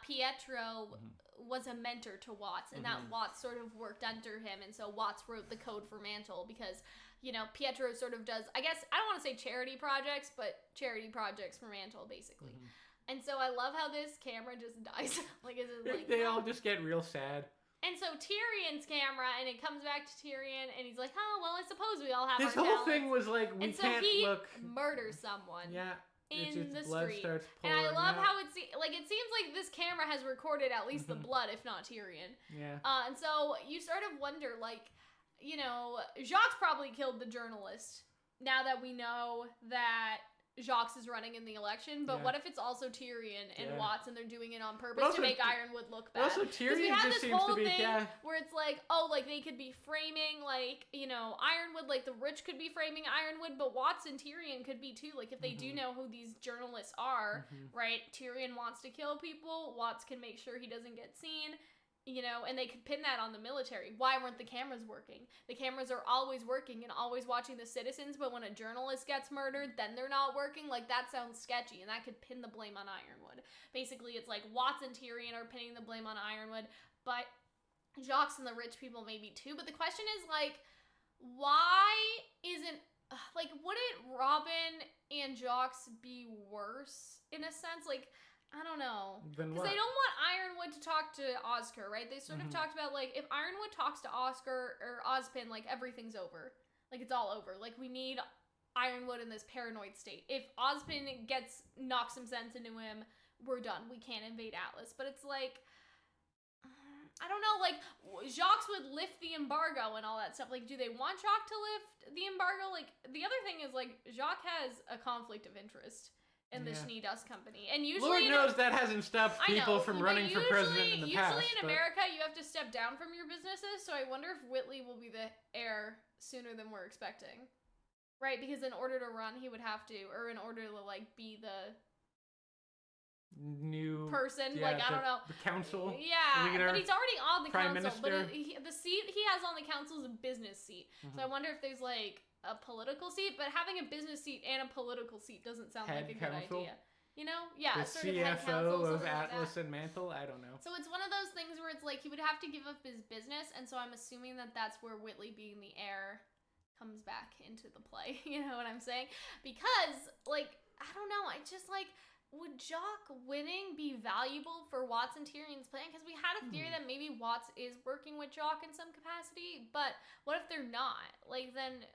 Pietro was a mentor to Watts, and that Watts sort of worked under him, and so Watts wrote the code for Mantle, because, you know, Pietro sort of does... I guess, I don't want to say charity projects, but charity projects for Mantle, basically. And so I love how this camera just dies. They all just get real sad. And so Tyrion's camera, and it comes back to Tyrion, and he's like, oh, well, I suppose we all have our talents. This whole thing was like, we can't look... And so he murders someone. Yeah. In the blood street. Starts and I love how it seems like this camera has recorded at least the blood, if not Tyrion. Yeah. And so you sort of wonder, like, you know, Jacques probably killed the journalist, now that we know that Jacques is running in the election, but what if it's also Tyrion and Watts, and they're doing it on purpose to make Ironwood look bad? Also, Tyrion just seems to be, where it's like, oh, like they could be framing, like, you know, Ironwood, like the rich could be framing Ironwood, but Watts and Tyrion could be too. Like, if they do know who these journalists are, right? Tyrion wants to kill people, Watts can make sure he doesn't get seen. You know, and they could pin that on the military. Why weren't the cameras working? The cameras are always working and always watching the citizens, but when a journalist gets murdered, then they're not working. Like, that sounds sketchy, and that could pin the blame on Ironwood. Basically, it's like Watts and Tyrion are pinning the blame on Ironwood, but Jacques and the rich people maybe too. But the question is, like, why isn't... Like, wouldn't Robin and Jacques be worse, in a sense? Like... I don't know. Because they don't want Ironwood to talk to Oscar, right? They sort of talked about, like, if Ironwood talks to Oscar or Ozpin, like, everything's over. Like, it's all over. Like, we need Ironwood in this paranoid state. If Ozpin knocks some sense into him, we're done. We can't invade Atlas. But it's like, I don't know, like, Jacques would lift the embargo and all that stuff. Like, do they want Jacques to lift the embargo? Like, the other thing is, like, Jacques has a conflict of interest in the Schnee Dust Company. And usually... Lord knows that hasn't stopped people from running for president in the past. Usually in America, you have to step down from your businesses, so I wonder if Whitley will be the heir sooner than we're expecting. Right? Because in order to run, he would have to, or in order to, like, be the... new person, like, I don't know. The council? Yeah, but he's already on the Prime council. Minister. But the seat he has on the council is a business seat. So I wonder if there's, like, a political seat, but having a business seat and a political seat doesn't sound like a good idea. You know? Yeah, the sort of head council, CFO of Atlas and Mantle? I don't know. So it's one of those things where it's like he would have to give up his business, and so I'm assuming that that's where Whitley being the heir comes back into the play. You know what I'm saying? Because, like, I don't know. I just, like, would Jock winning be valuable for Watts and Tyrion's plan? Because we had a theory that maybe Watts is working with Jock in some capacity, but what if they're not? Like, then,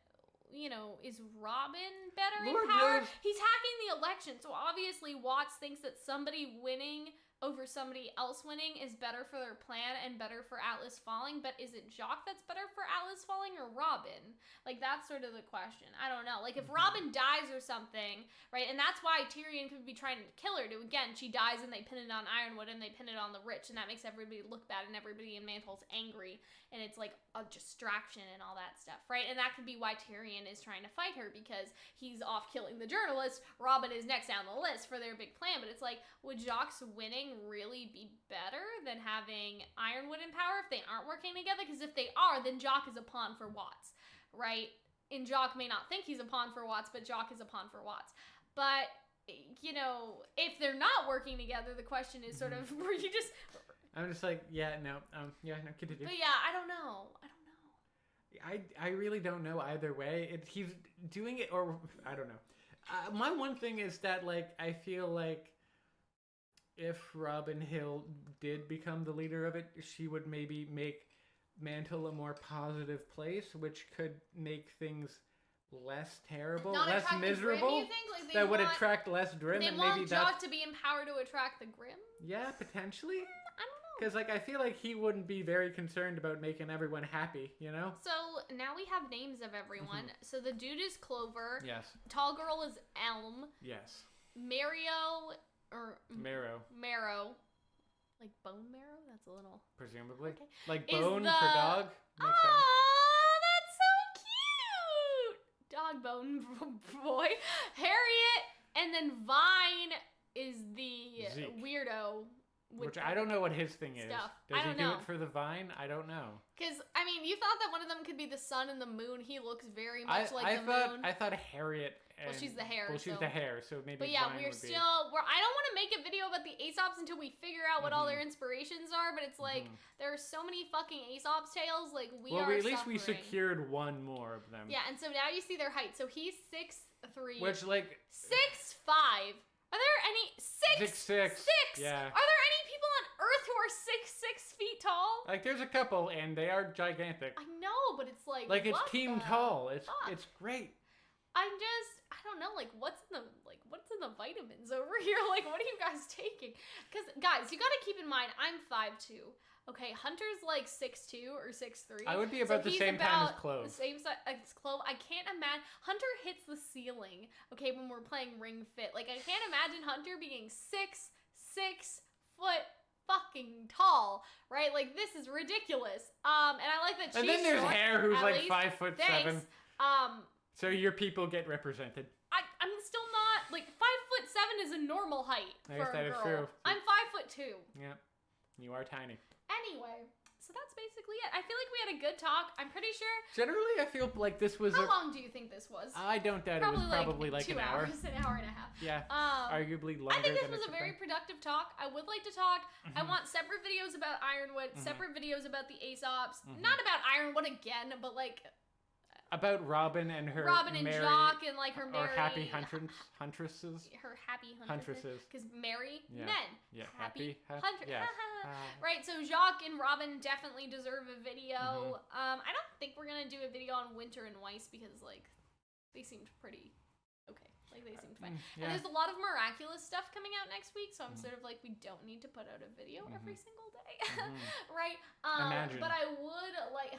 you know, is Robin better in power? He's hacking the election, so obviously Watts thinks that somebody winning over somebody else winning is better for their plan and better for Atlas falling, but is it Jock that's better for Atlas falling or Robin? Like, that's sort of the question. I don't know. Like, if Robin dies or something, right, and that's why Tyrion could be trying to kill her, to, again, she dies and they pin it on Ironwood and they pin it on the rich, and that makes everybody look bad and everybody in Mantle's angry, and it's like a distraction and all that stuff, right? And that could be why Tyrion is trying to fight her, because he's off killing the journalist. Robin is next down the list for their big plan, but it's like, would Jock's winning really be better than having Ironwood in power if they aren't working together? Because if they are, then Jock is a pawn for Watts, right? And Jock may not think he's a pawn for Watts, but Jock is a pawn for Watts. But, you know, if they're not working together, the question is sort of, were you just... I'm just like, no, continue. But yeah, I don't know. I really don't know either way. He's doing it, or I don't know. My one thing is that, like, I feel like if Robin Hill did become the leader of it, she would maybe make Mantle a more positive place, which could make things less terrible, less miserable. Grim, you think? Like, that would attract less Grim. They want Jock to be in power to attract the Grim? Yeah, potentially. I don't know. Because, like, I feel like he wouldn't be very concerned about making everyone happy, you know? So, now we have names of everyone. So, the dude is Clover. Yes. Tall girl is Elm. Yes. Marrow. Like bone marrow? That's a little... Presumably. Okay. Like bone for dog? Makes sense. Oh, that's so cute! Dog bone boy. Harriet, and then Vine is the Zeke. Weirdo. Which I don't know what his thing is. Stuff. Does he do it for the vine? I don't know. Because, I mean, you thought that one of them could be the sun and the moon. He looks very much like the moon. I thought Harriet... Well, she's the hair. Well, she's the hair, so maybe. But yeah, Vine I don't want to make a video about the Ace Ops until we figure out what all their inspirations are. But it's like there are so many fucking Ace Ops tales. Like at least we secured one more of them. Yeah, and so now you see their height. So he's 6'3". Which 6'5". Are there any 6'6"? Yeah. Are there any people on Earth who are 6 feet tall? Like there's a couple, and they are gigantic. I know, but it's like it's team tall. It's great. I don't know, like, what's in the vitamins over here? Like, what are you guys taking? Because, guys, you got to keep in mind, I'm 5'2". Okay, Hunter's like 6'2" or 6'3". I would be about the same time as Clove. The same size as Clove. I can't imagine. Hunter hits the ceiling, okay, when we're playing Ring Fit. Like, I can't imagine Hunter being 6 foot fucking tall, right? Like, this is ridiculous. And I like that she's And then there's short, Hare, who's like least. 5'7". Thanks. So your people get represented. I'm still not, like, 5'7" is a normal height for a girl. Is true. I'm 5'2". Yeah, you are tiny. Anyway, so that's basically it. I feel like we had a good talk. I'm pretty sure. Generally, I feel like this was. How long do you think this was? I don't doubt it was probably like 2 an hour. An hour and a half. Yeah. Arguably longer. I think this was a very productive talk. I would like to talk. I want separate videos about Ironwood, separate videos about the Ace Ops. Not about Ironwood again, but like. About Robin and her and Jock and like her Or happy huntresses. Her happy huntresses. Because Mary, men. Yeah. Happy hunter. Yes. Right, so Jock and Robin definitely deserve a video. I don't think we're going to do a video on Winter and Weiss because like they seemed pretty okay. Like they seemed fine. And there's a lot of miraculous stuff coming out next week, so I'm sort of like we don't need to put out a video every single day. Right? Imagine. But I would like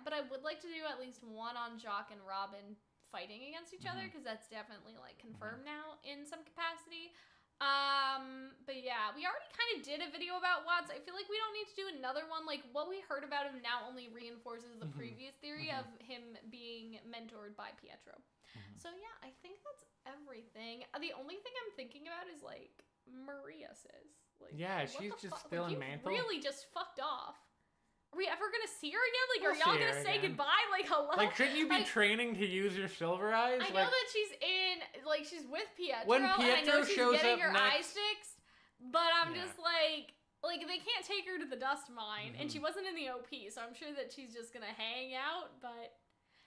but I would like to do at least one on Jock and Robin fighting against each other because that's definitely like confirmed now in some capacity. But yeah, we already kind of did a video about Watts. I feel like we don't need to do another one. Like what we heard about him now only reinforces the previous theory of him being mentored by Pietro. So yeah, I think that's everything. The only thing I'm thinking about is like Maria says. Like, she's just still in Mantle. Really just fucked off. Are we ever gonna see her again? Like, are y'all gonna say goodbye? Like, hello? Like, shouldn't you be training to use your silver eyes? I know that she's with Pietro. When Pietro and I know she's shows getting up her eyes fixed, but I'm just like they can't take her to the dust mine, and she wasn't in the OP, so I'm sure that she's just gonna hang out, but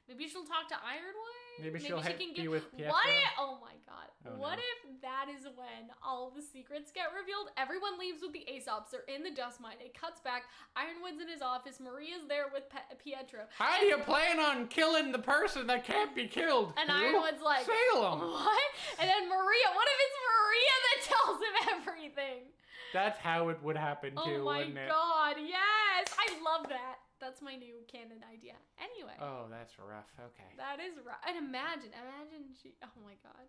Maybe she'll talk to Ironwood. Maybe she can be with Pietro. Oh my god. What if that is when all of the secrets get revealed? Everyone leaves with the Ace Ops. They're in the dust mine. It cuts back. Ironwood's in his office. Maria's there with Pietro. How do you plan on killing the person that can't be killed? And Ironwood's like, Salem. What? And then Maria, what if it's Maria that tells him everything? That's how it would happen too, wouldn't it? Oh my god, yes! I love that. That's my new canon idea. Anyway. Oh, that's rough. Okay. That is rough. And imagine she, oh my god.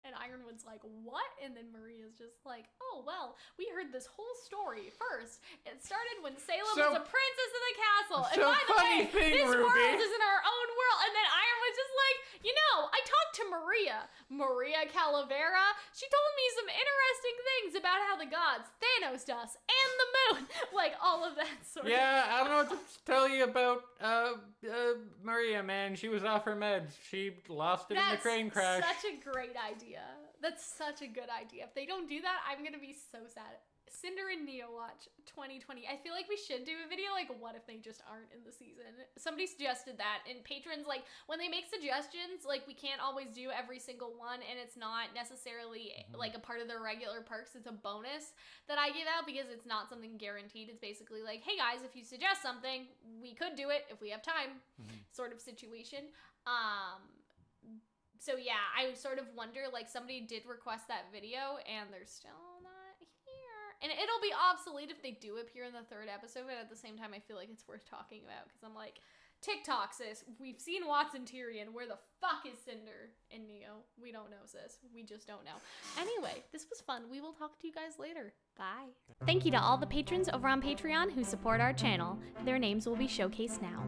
And Ironwood's like, what? And then Maria's just like, oh, well, we heard this whole story first. It started when Salem was a princess in the castle. And by the way, this world is in our own world. And then Ironwood's just like, you know, I talked to Maria Calavera. She told me some interesting things about how the gods, Thanos us, and the moon. Like, all of that sort of stuff. I don't know what to tell you about Maria, man. She was off her meds. She lost it in the crane crash. That's such a great idea. That's such a good idea. If they don't do that, I'm gonna be so sad. Cinder and Neo watch 2020. I feel like we should do a video like, what if they just aren't in the season? Somebody suggested that, and patrons, like, when they make suggestions, like, we can't always do every single one, and it's not necessarily like a part of their regular perks. It's a bonus that I give out because it's not something guaranteed. It's basically like, hey guys, if you suggest something, we could do it if we have time, sort of situation. So yeah, I sort of wonder, like, somebody did request that video and they're still not here. And it'll be obsolete if they do appear in the 3rd episode, but at the same time, I feel like it's worth talking about because I'm like, TikTok, sis. We've seen Watts and Tyrion. Where the fuck is Cinder and Neo? We don't know, sis. We just don't know. Anyway, this was fun. We will talk to you guys later. Bye. Thank you to all the patrons over on Patreon who support our channel. Their names will be showcased now.